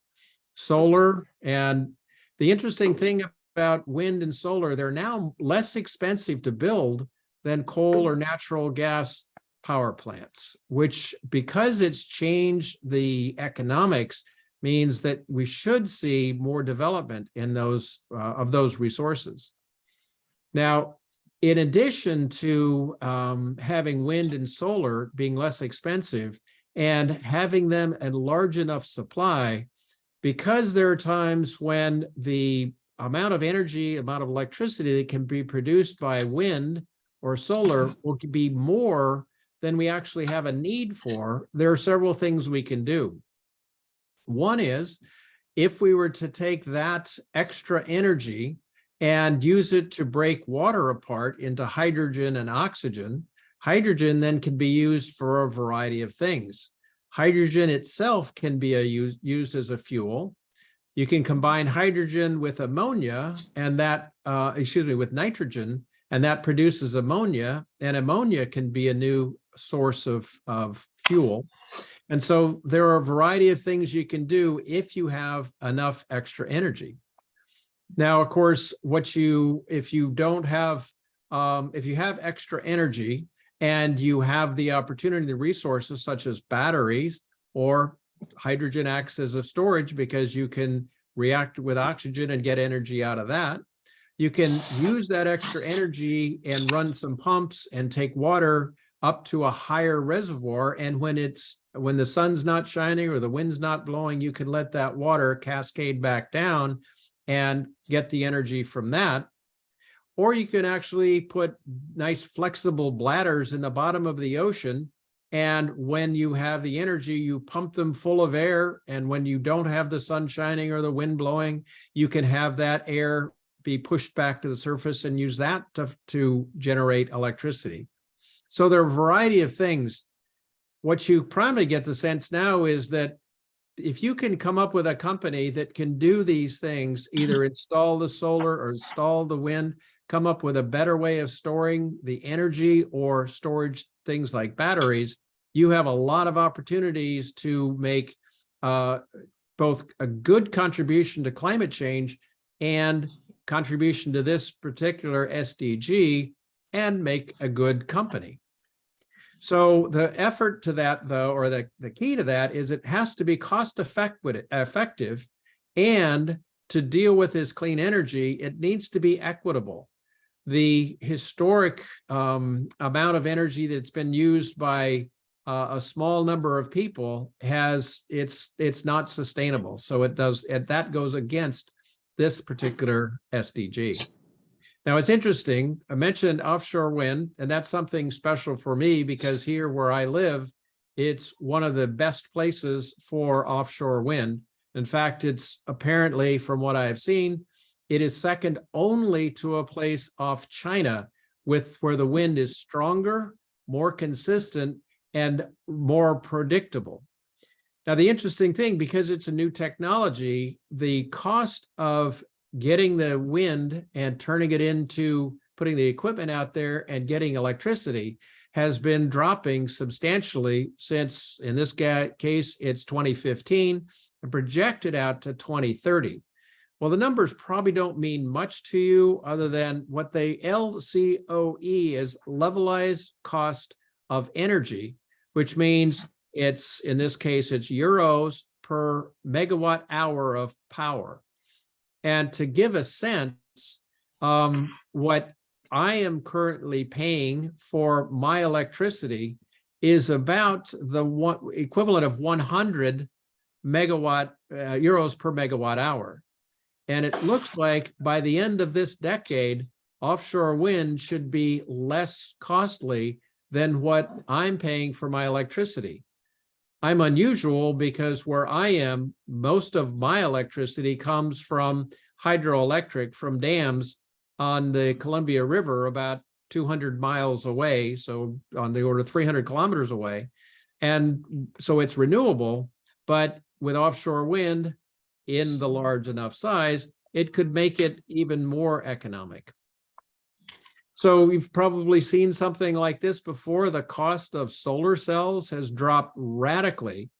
S1: solar. And the interesting thing about wind and solar, they're now less expensive to build than coal or natural gas power plants, which, because it's changed the economics, means that we should see more development in those of those resources. Now, in addition to having wind and solar being less expensive and having them a large enough supply, because there are times when the amount of energy, amount of electricity that can be produced by wind or solar will be more than we actually have a need for, there are several things we can do. One is, if we were to take that extra energy and use it to break water apart into hydrogen and oxygen, hydrogen then can be used for a variety of things. Hydrogen itself can be used as a fuel. You can combine hydrogen with ammonia and that, with nitrogen, and that produces ammonia, and ammonia can be a new source of fuel. And so there are a variety of things you can do if you have enough extra energy. Now, of course, if you have extra energy and you have the opportunity, the resources such as batteries, or hydrogen acts as a storage because you can react with oxygen and get energy out of that. You can use that extra energy and run some pumps and take water up to a higher reservoir. And when the sun's not shining or the wind's not blowing, you can let that water cascade back down and get the energy from that. Or you can actually put nice flexible bladders in the bottom of the ocean. And when you have the energy, you pump them full of air. And when you don't have the sun shining or the wind blowing, you can have that air be pushed back to the surface and use that to generate electricity. So there are a variety of things. What you primarily get the sense now is that if you can come up with a company that can do these things, either install the solar or install the wind, come up with a better way of storing the energy or storage things like batteries, you have a lot of opportunities to make both a good contribution to climate change and contribution to this particular SDG and make a good company. So the effort to that, though, or the key to that is it has to be cost effective, and to deal with this clean energy, it needs to be equitable. The historic amount of energy that's been used by a small number of people it's not sustainable. So that goes against this particular SDG. Now, it's interesting, I mentioned offshore wind, and that's something special for me because here where I live, it's one of the best places for offshore wind. In fact, it's apparently, from what I have seen, it is second only to a place off China where the wind is stronger, more consistent, and more predictable. Now, the interesting thing, because it's a new technology, the cost of getting the wind and turning it into putting the equipment out there and getting electricity has been dropping substantially since, in this case, it's 2015 and projected out to 2030. Well, the numbers probably don't mean much to you other than what they LCOE is levelized cost of energy, which means it's, in this case, it's euros per megawatt hour of power. And to give a sense, what I am currently paying for my electricity is about the equivalent of 100 euros per megawatt hour. And it looks like by the end of this decade, offshore wind should be less costly than what I'm paying for my electricity. I'm unusual because where I am, most of my electricity comes from hydroelectric, from dams on the Columbia River about 200 miles away, so on the order of 300 kilometers away. And so it's renewable, but with offshore wind in the large enough size, it could make it even more economic. So you've probably seen something like this before. The cost of solar cells has dropped radically.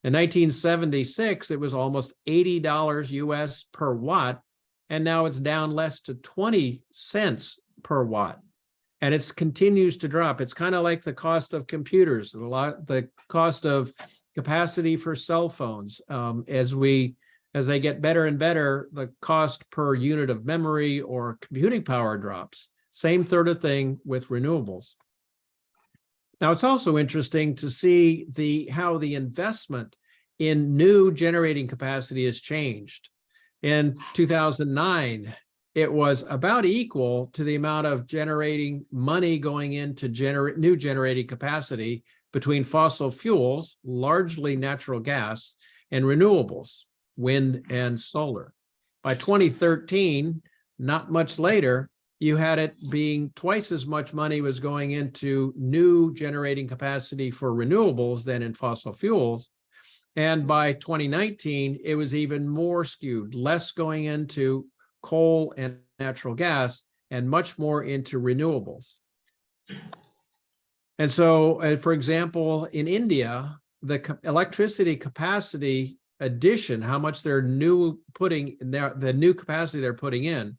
S1: In 1976, it was almost $80 US per watt, and now it's down less to 20 cents per watt. And it continues to drop. It's kind of like the cost of computers, the cost of capacity for cell phones. As they get better and better, the cost per unit of memory or computing power drops. Same sort of thing with renewables. Now, it's also interesting to see how the investment in new generating capacity has changed. In 2009, it was about equal to the amount of generating money going into new generating capacity between fossil fuels, largely natural gas, and renewables, wind and solar. By 2013, not much later, you had it being twice as much money was going into new generating capacity for renewables than in fossil fuels. And by 2019, it was even more skewed, less going into coal and natural gas and much more into renewables. And so, for example, in India, the electricity capacity addition, how much they're putting in the new capacity they're putting in.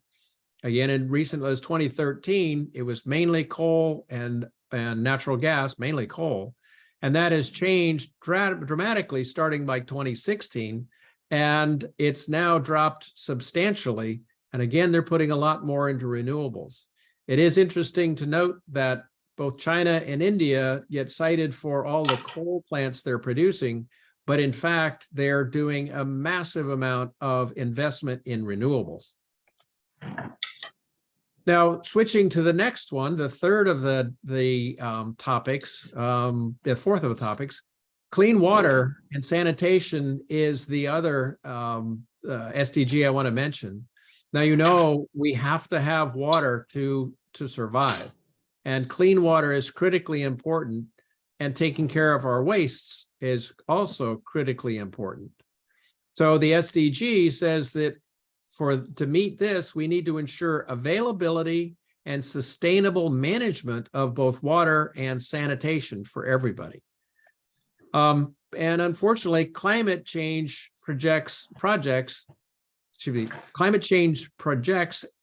S1: Again, in recent, it was 2013, it was mainly coal and natural gas, mainly coal. And that has changed dramatically starting by 2016. And it's now dropped substantially. And again, they're putting a lot more into renewables. It is interesting to note that both China and India get cited for all the coal plants they're producing, but in fact, they're doing a massive amount of investment in renewables. Now, switching to the next one, the third of the topics, the fourth of the topics, clean water and sanitation is the other SDG I want to mention. Now, you know, we have to have water to survive, and clean water is critically important, and taking care of our wastes is also critically important. So the SDG says that to meet this, we need to ensure availability and sustainable management of both water and sanitation for everybody. And unfortunately, climate change projects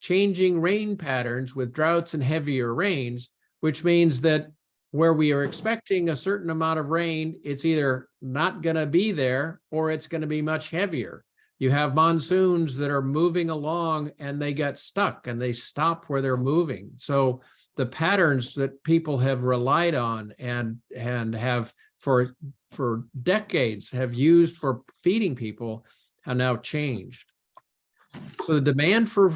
S1: changing rain patterns with droughts and heavier rains, which means that where we are expecting a certain amount of rain, it's either not going to be there or it's going to be much heavier. You have monsoons that are moving along and they get stuck and they stop where they're moving. So the patterns that people have relied on and have for decades have used for feeding people have now changed. So the demand for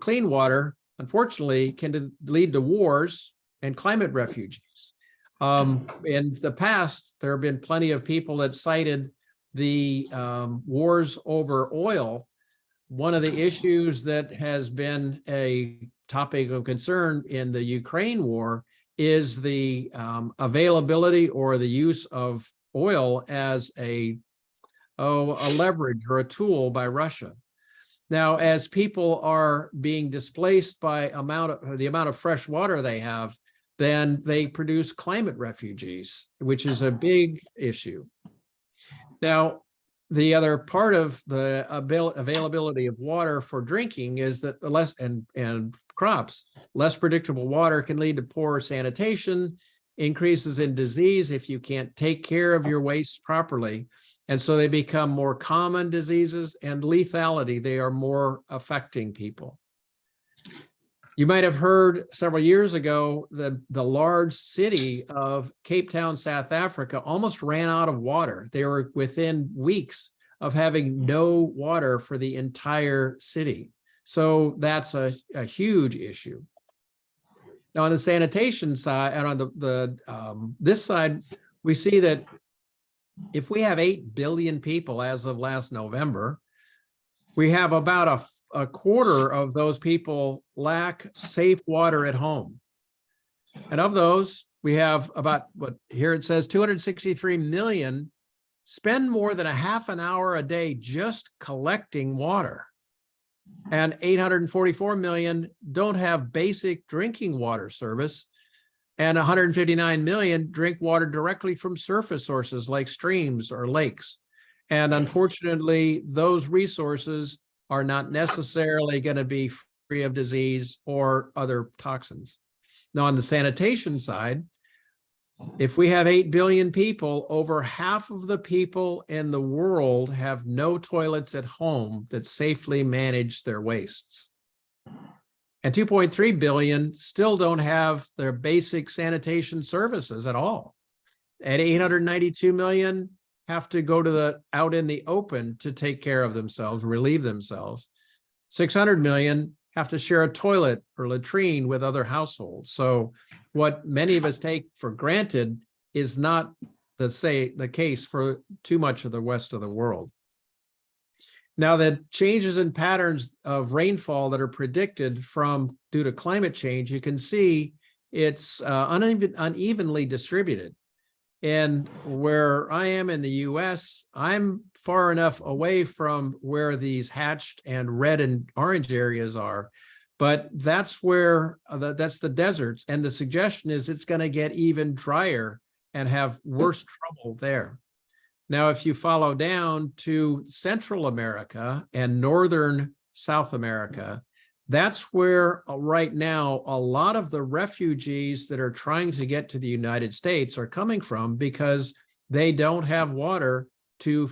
S1: clean water, unfortunately, can lead to wars and climate refugees. In the past, there have been plenty of people that cited the wars over oil. One of the issues that has been a topic of concern in the Ukraine war is the availability or the use of oil as a leverage or a tool by Russia. Now, as people are being displaced by the amount of fresh water they have, then they produce climate refugees, which is a big issue. Now, the other part of the availability of water for drinking is that and crops, less predictable water can lead to poor sanitation, increases in disease if you can't take care of your waste properly. And so they become more common diseases, and lethality, they are more affecting people. You might have heard several years ago that the large city of Cape Town, South Africa almost ran out of water. They were within weeks of having no water for the entire city. So that's a huge issue. Now on the sanitation side, and on this side, we see that if we have 8 billion people as of last November, we have about a quarter of those people lack safe water at home. And of those, we have about, here it says 263 million spend more than a half an hour a day just collecting water. And 844 million don't have basic drinking water service. And 159 million drink water directly from surface sources like streams or lakes. And unfortunately, those resources are not necessarily going to be free of disease or other toxins. Now, on the sanitation side, if we have 8 billion people, over half of the people in the world have no toilets at home that safely manage their wastes. And 2.3 billion still don't have their basic sanitation services at all. And 892 million have to go to out in the open to take care of themselves, relieve themselves. 600 million have to share a toilet or latrine with other households. So what many of us take for granted is not the case for too much of the rest of the world. Now, the changes in patterns of rainfall that are predicted due to climate change, you can see it's unevenly distributed. And where I am in the US, I'm far enough away from where these hatched and red and orange areas are, but that's where, that's the deserts. And the suggestion is it's going to get even drier and have worse trouble there. Now, if you follow down to Central America and Northern South America, that's where right now a lot of the refugees that are trying to get to the United States are coming from, because they don't have water to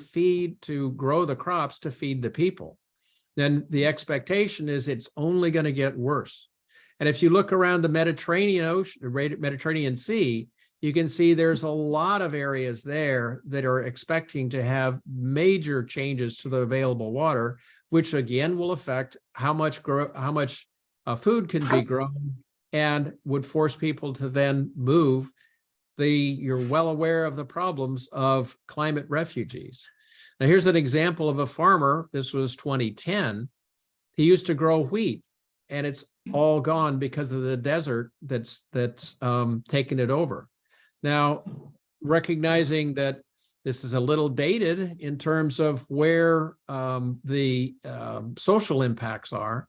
S1: grow the crops to feed the people. Then the expectation is it's only going to get worse. And if you look around the Mediterranean Sea, you can see there's a lot of areas there that are expecting to have major changes to the available water, which again will affect how much food can be grown and would force people to then move. You're well aware of the problems of climate refugees. Now, here's an example of a farmer. This was 2010. He used to grow wheat, and it's all gone because of the desert that's taken it over. Now, recognizing that this is a little dated in terms of where the social impacts are,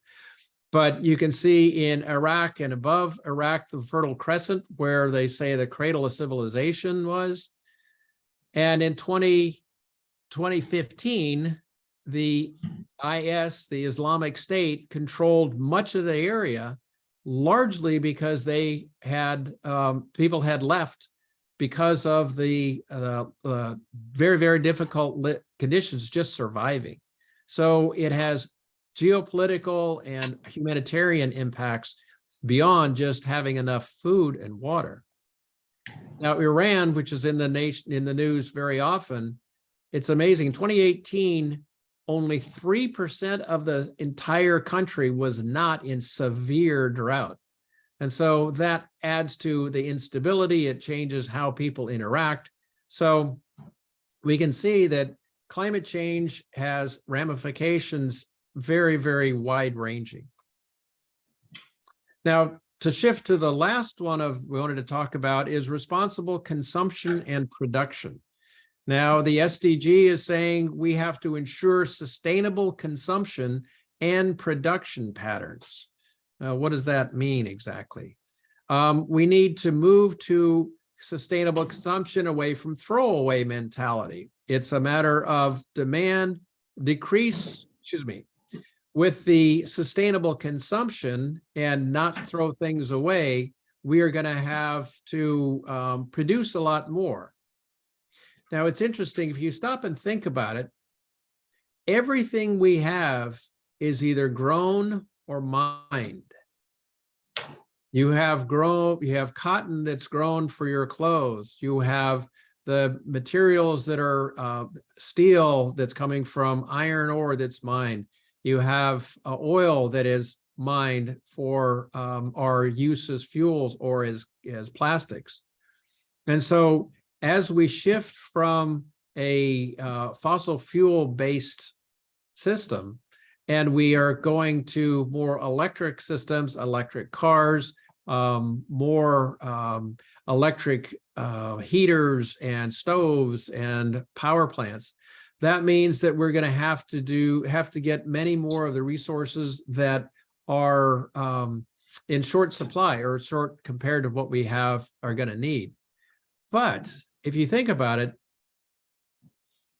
S1: but you can see in Iraq and above Iraq, the Fertile Crescent, where they say the cradle of civilization was. And in 2015, the IS, the Islamic State, controlled much of the area, largely because they had people had left because of the very, very difficult conditions just surviving. So it has geopolitical and humanitarian impacts beyond just having enough food and water. Now, Iran, which is in the news very often, it's amazing. In 2018, only 3% of the entire country was not in severe drought. And so that adds to the instability. It changes how people interact. So we can see that climate change has ramifications very, very wide ranging. Now, to shift to the last one we wanted to talk about is responsible consumption and production. Now, the SDG is saying we have to ensure sustainable consumption and production patterns. What does that mean exactly? We need to move to sustainable consumption away from throwaway mentality. It's a matter of demand decrease, with the sustainable consumption and not throw things away, we are going to have to produce a lot more. Now, it's interesting, if you stop and think about it, everything we have is either grown or mined. You have cotton that's grown for your clothes. You have the materials that are steel that's coming from iron ore that's mined. You have oil that is mined for our use as fuels or as plastics. And so as we shift from a fossil fuel based system, and we are going to more electric systems, electric cars, more electric heaters and stoves and power plants, that means that we're going to have to get many more of the resources that are in short supply or short compared to what we have are going to need. But if you think about it,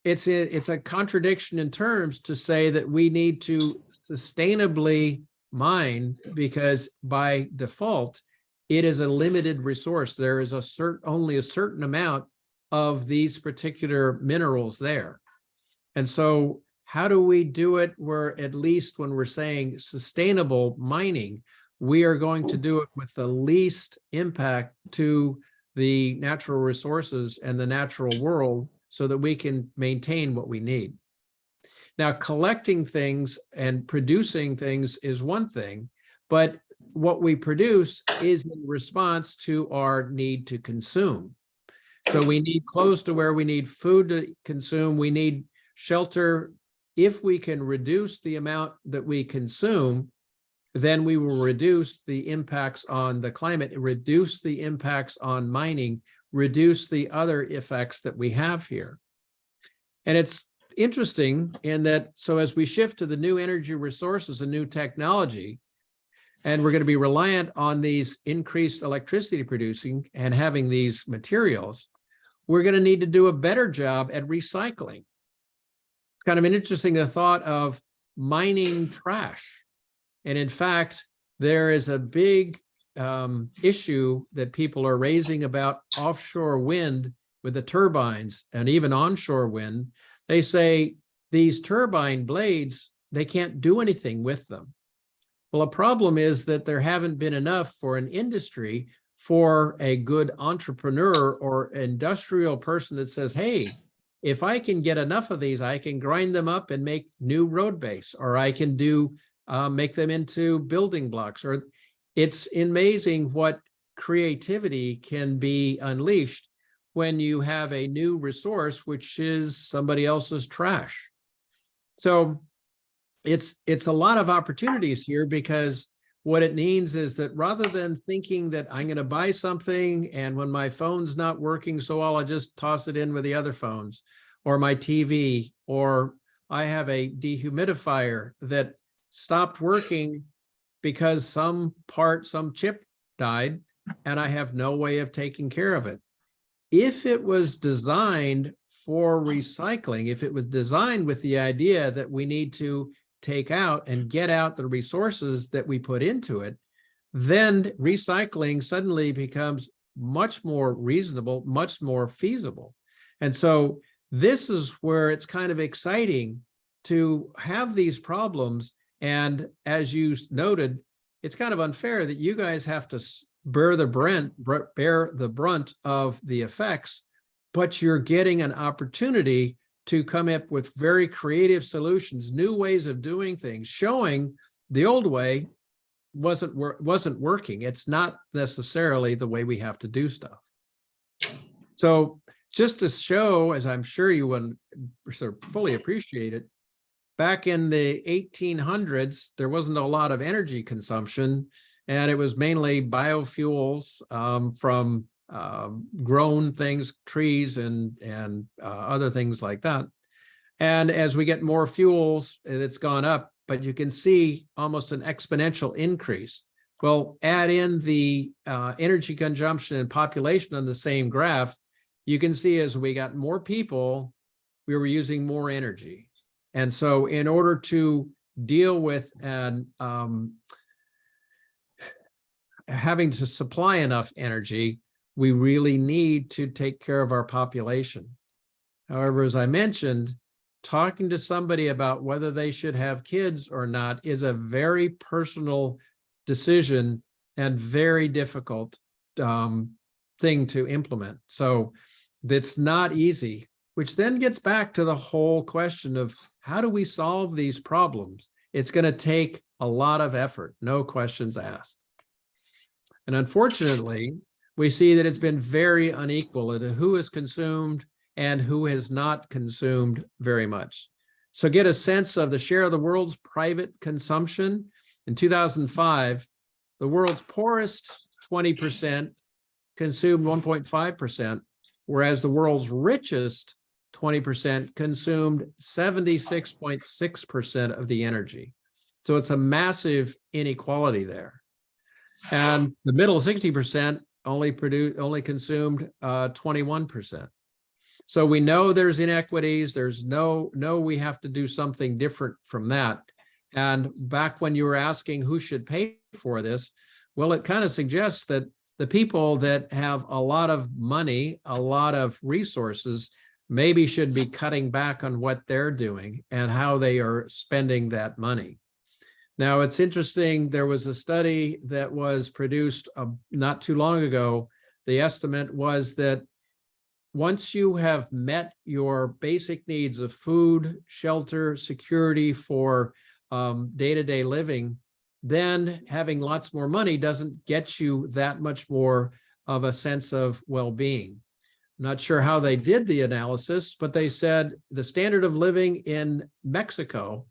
S1: it's a contradiction in terms to say that we need to sustainably mine, because by default, it is a limited resource. There is only a certain amount of these particular minerals there. And so how do we do it where, at least when we're saying sustainable mining, we are going to do it with the least impact to the natural resources and the natural world, so that we can maintain what we need. Now, collecting things and producing things is one thing, but what we produce is in response to our need to consume. So we need clothes to wear, we need food to consume, we need shelter. If we can reduce the amount that we consume, then we will reduce the impacts on the climate, reduce the impacts on mining, reduce the other effects that we have here. And it's interesting in that, so as we shift to the new energy resources and new technology, and we're going to be reliant on these increased electricity producing and having these materials, we're going to need to do a better job at recycling. It's kind of an interesting thought of mining trash. And in fact, there is a big issue that people are raising about offshore wind with the turbines and even onshore wind. They say these turbine blades, they can't do anything with them. Well, a problem is that there haven't been enough for an industry, for a good entrepreneur or industrial person that says, hey, if I can get enough of these, I can grind them up and make new road base, or I can do make them into building blocks. Or it's amazing what creativity can be unleashed when you have a new resource, which is somebody else's trash. So it's a lot of opportunities here, because what it means is that rather than thinking that I'm going to buy something and when my phone's not working, so I'll just toss it in with the other phones, or my TV, or I have a dehumidifier that stopped working because some chip died and I have no way of taking care of it. If it was designed for recycling, if it was designed with the idea that we need to take out and get out the resources that we put into it, then recycling suddenly becomes much more reasonable, much more feasible. And so this is where it's kind of exciting to have these problems. And as you noted, it's kind of unfair that you guys have to bear the brunt of the effects, but you're getting an opportunity to come up with very creative solutions, new ways of doing things, showing the old way wasn't working. It's not necessarily the way we have to do stuff. So just to show, as I'm sure you would sort of fully appreciate it, back in the 1800s, there wasn't a lot of energy consumption, and it was mainly biofuels from grown things, trees and other things like that. And as we get more fuels, it's gone up, but you can see almost an exponential increase. Well, add in the energy consumption and population on the same graph, you can see as we got more people, we were using more energy. And so in order to deal with having to supply enough energy, we really need to take care of our population. However, as I mentioned, talking to somebody about whether they should have kids or not is a very personal decision and very difficult thing to implement. So that's not easy, which then gets back to the whole question of how do we solve these problems? It's going to take a lot of effort, no questions asked. And unfortunately, we see that it's been very unequal in who has consumed and who has not consumed very much. So get a sense of the share of the world's private consumption. In 2005, the world's poorest 20% consumed 1.5%, whereas the world's richest 20% consumed 76.6% of the energy. So it's a massive inequality there. And the middle 60% only consumed 21%. So we know there's inequities. There's we have to do something different from that. And back when you were asking who should pay for this, well, it kind of suggests that the people that have a lot of money, a lot of resources, maybe should be cutting back on what they're doing and how they are spending that money. Now, it's interesting, there was a study that was produced not too long ago. The estimate was that once you have met your basic needs of food, shelter, security for day-to-day living, then having lots more money doesn't get you that much more of a sense of well-being. Not sure how they did the analysis, but they said the standard of living in Mexico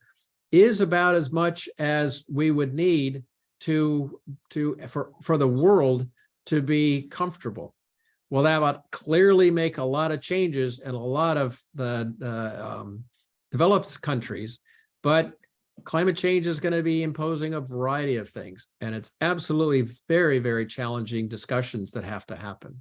S1: is about as much as we would need for the world to be comfortable. Well, that would clearly make a lot of changes in a lot of the developed countries, but climate change is going to be imposing a variety of things, and it's absolutely very, very challenging discussions that have to happen.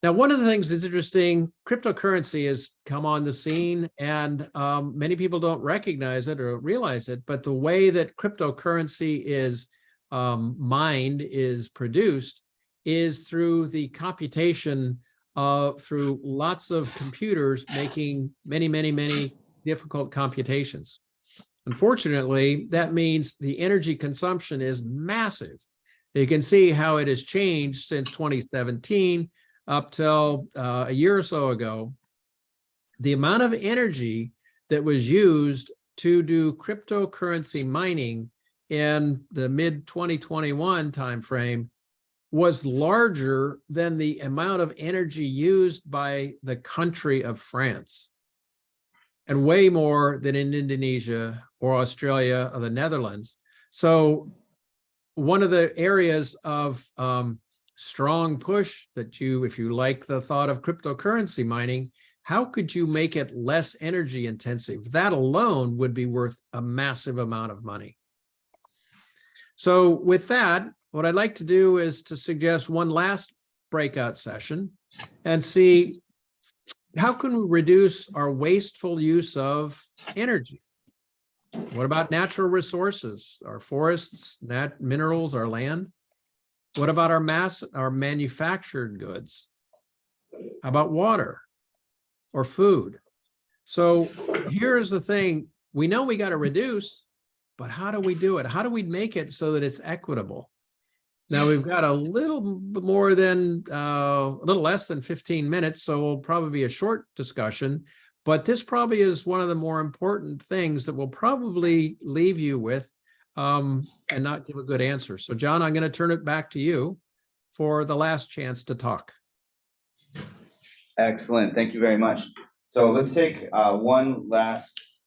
S1: Now, one of the things that's interesting, cryptocurrency has come on the scene, and many people don't recognize it or realize it, but the way that cryptocurrency is mined, is produced, is through the computation through lots of computers making many difficult computations. Unfortunately, that means the energy consumption is massive. You can see how it has changed since 2017 up till a year or so ago. The amount of energy that was used to do cryptocurrency mining in the mid-2021 timeframe was larger than the amount of energy used by the country of France, and way more than in Indonesia or Australia or the Netherlands. So one of the areas of strong push that if you like the thought of cryptocurrency mining, how could you make it less energy intensive? That alone would be worth a massive amount of money. So with that, what I'd like to do is to suggest one last breakout session and see how can we reduce our wasteful use of energy? What about natural resources, our forests, minerals, our land? What about our manufactured goods? How about water or food? So here's the thing, we know we got to reduce, but how do we do it? How do we make it so that it's equitable? Now we've got a little less than 15 minutes, so it'll probably be a short discussion, but this probably is one of the more important things that we'll probably leave you with and not give a good answer. So John, I'm going to turn it back to you for the last chance to talk.
S2: Excellent. Thank you very much. So let's take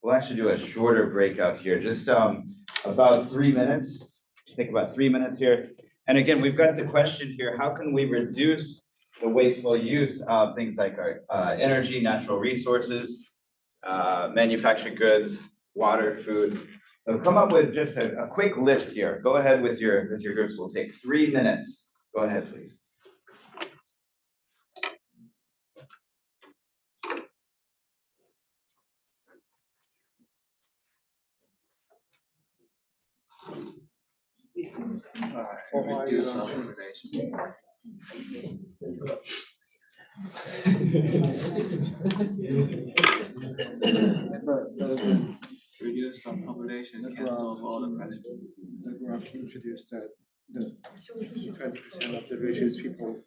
S2: we'll actually do a shorter breakout here, just about 3 minutes. Take about 3 minutes here. And again, we've got the question here, how can we reduce the wasteful use of things like our energy, natural resources, manufactured goods, water, food. So come up with just a quick list here. Go ahead with your groups. We'll take 3 minutes. Go ahead, please.
S4: Reduce our population. Reduce our population can solve all the questions.
S9: The graph introduced that the 20% of the richest people,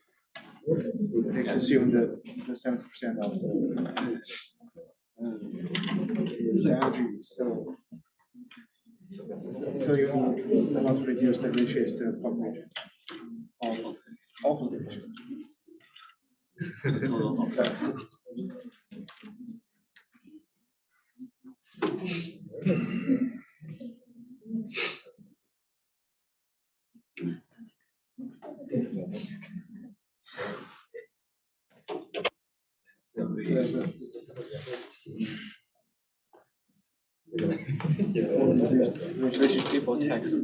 S9: they consume the 70% of the energy. So you cannot reduce the richest population of all population. Richest people tax.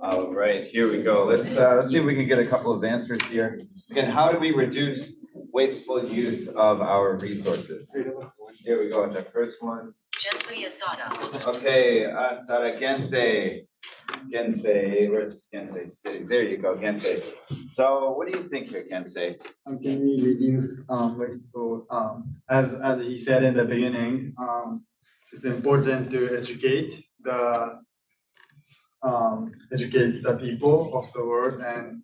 S2: All right, here we go. Let's see if we can get a couple of answers here. Again, how do we reduce wasteful use of our resources? Here we go. The first one.
S6: Gensei Asada.
S2: Okay, Asada Gensei. Gensei, where's Gensei sitting? There you go, Gensei. So what do you think here, Gensei?
S4: How can we reduce wasteful? As he said in the beginning, it's important to educate the educate the people of the world. And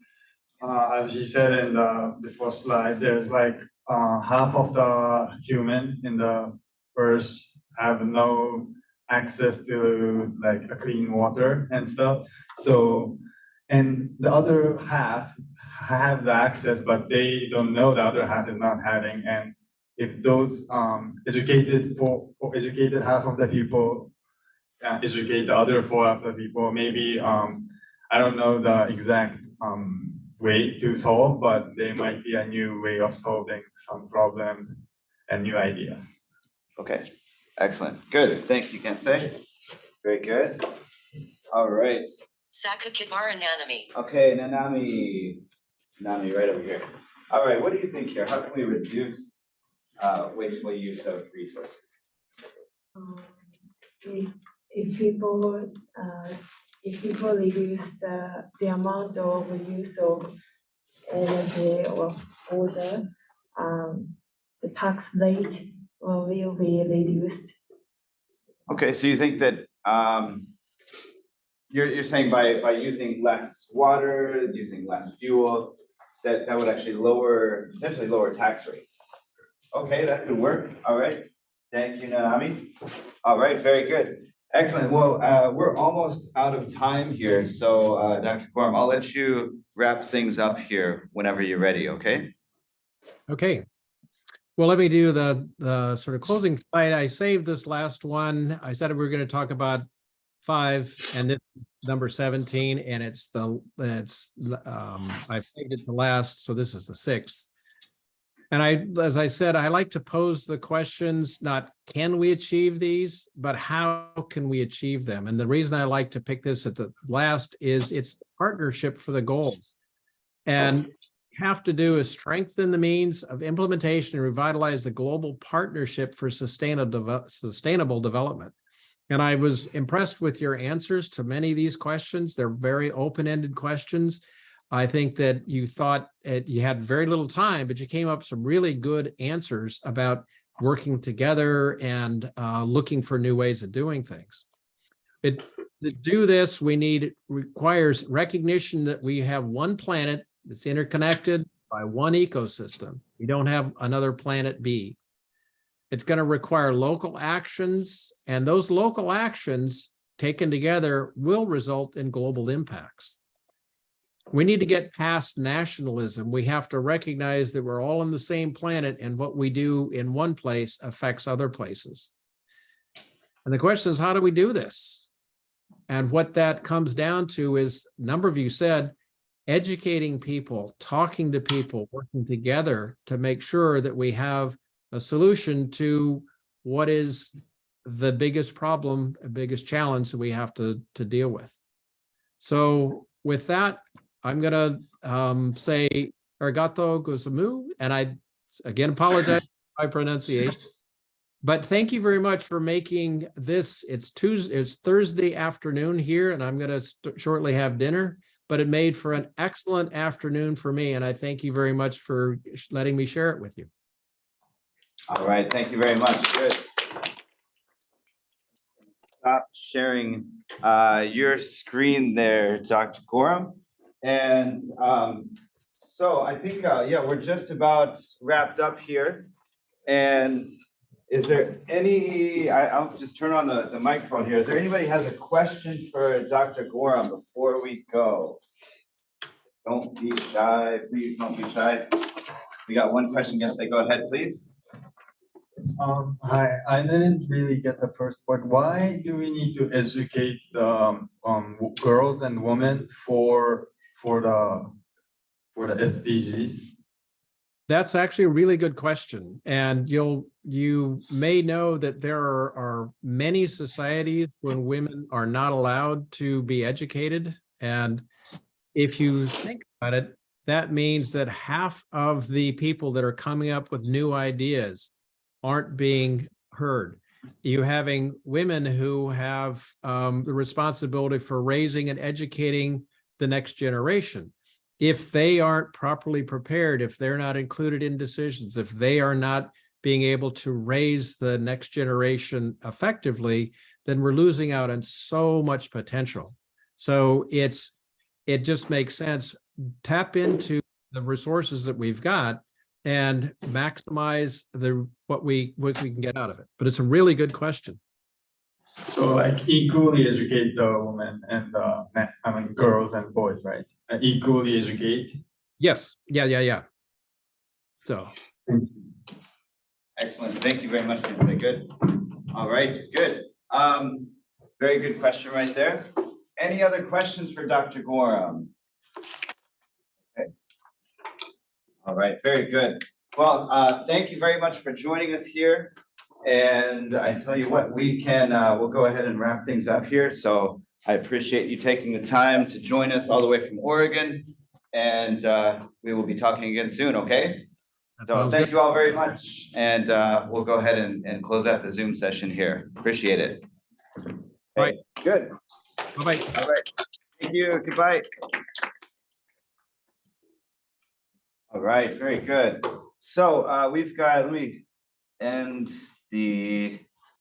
S4: as he said in the before slide, there's like half of the human in the earth have no access to like a clean water and stuff. So, and the other half have the access, but they don't know the other half is not having. And if those educated half of the people educate the other four of the people, maybe I don't know the exact way to solve, but there might be a new way of solving some problem and new ideas.
S2: Okay, excellent. Good. Thank you, Kensei. Very good. All right.
S6: Sakakibara Nanami.
S2: Okay, Nanami. Nanami, right over here. All right, what do you think here? How can we reduce wasteful use of resources?
S5: If people reduce the amount of use of energy or water, the tax rate will be reduced.
S2: Okay, so you think that you're saying by using less water, using less fuel, that would actually potentially lower tax rates. Okay, that could work. All right. Thank you, Nanami. All right, very good. Excellent. Well, we're almost out of time here. So Dr. Gorham, I'll let you wrap things up here whenever you're ready, okay?
S1: Okay. Well, let me do the sort of closing slide. I saved this last one. I said we were going to talk about 5 and this number 17, and I saved it to last, so this is the 6th. And as I said, I like to pose the questions, not can we achieve these, but how can we achieve them? And the reason I like to pick this at the last is it's the partnership for the goals. And have to do is strengthen the means of implementation and revitalize the global partnership for sustainable development. And I was impressed with your answers to many of these questions. They're very open-ended questions. I think that you thought you had very little time, but you came up with some really good answers about working together and looking for new ways of doing things. To do this, requires recognition that we have one planet that's interconnected by one ecosystem. We don't have another planet B. It's going to require local actions, and those local actions taken together will result in global impacts. We need to get past nationalism. We have to recognize that we're all on the same planet, and what we do in one place affects other places. And the question is, how do we do this? And what that comes down to is, a number of you said, educating people, talking to people, working together to make sure that we have a solution to what is the biggest problem, the biggest challenge that we have to deal with. So with that, I'm going to say arigato gozaimasu, and I again apologize for my pronunciation. But thank you very much for making this. It's Thursday afternoon here, and I'm going to shortly have dinner. But it made for an excellent afternoon for me, and I thank you very much for letting me share it with you.
S2: All right, thank you very much. Good. Stop sharing your screen there, Dr. Gorham. And so I think, yeah, we're just about wrapped up here. And is there any, I'll just turn on the microphone here. Is there anybody who has a question for Dr. Gorham before we go? Don't be shy, please don't be shy. We got one question, yes, go ahead, please.
S4: Hi, I didn't really get the first part. Why do we need to educate the girls and women for the SDGs?
S1: That's actually a really good question. And you may know that there are many societies when women are not allowed to be educated. And if you think about it, that means that half of the people that are coming up with new ideas aren't being heard. You having women who have the responsibility for raising and educating the next generation. If they aren't properly prepared, if they're not included in decisions, if they are not being able to raise the next generation effectively, then we're losing out on so much potential. So it just makes sense. Tap into the resources that we've got and maximize what we can get out of it. But it's a really good question.
S4: So like equally educate the women and men, girls and boys, right? Equally educate.
S1: Yes. Yeah. So.
S2: Excellent. Thank you very much. Lindsay. Good. All right. Good. Very good question right there. Any other questions for Dr. Gorham? Okay. All right. Very good. Well, thank you very much for joining us here. And I tell you what, we'll go ahead and wrap things up here. So I appreciate you taking the time to join us all the way from Oregon. And we will be talking again soon, okay? So thank you all very much. And we'll go ahead and close out the Zoom session here. Appreciate it.
S1: Right.
S2: Good.
S1: Bye-bye.
S2: All right. Thank you. Goodbye. All right. Very good. So let me end the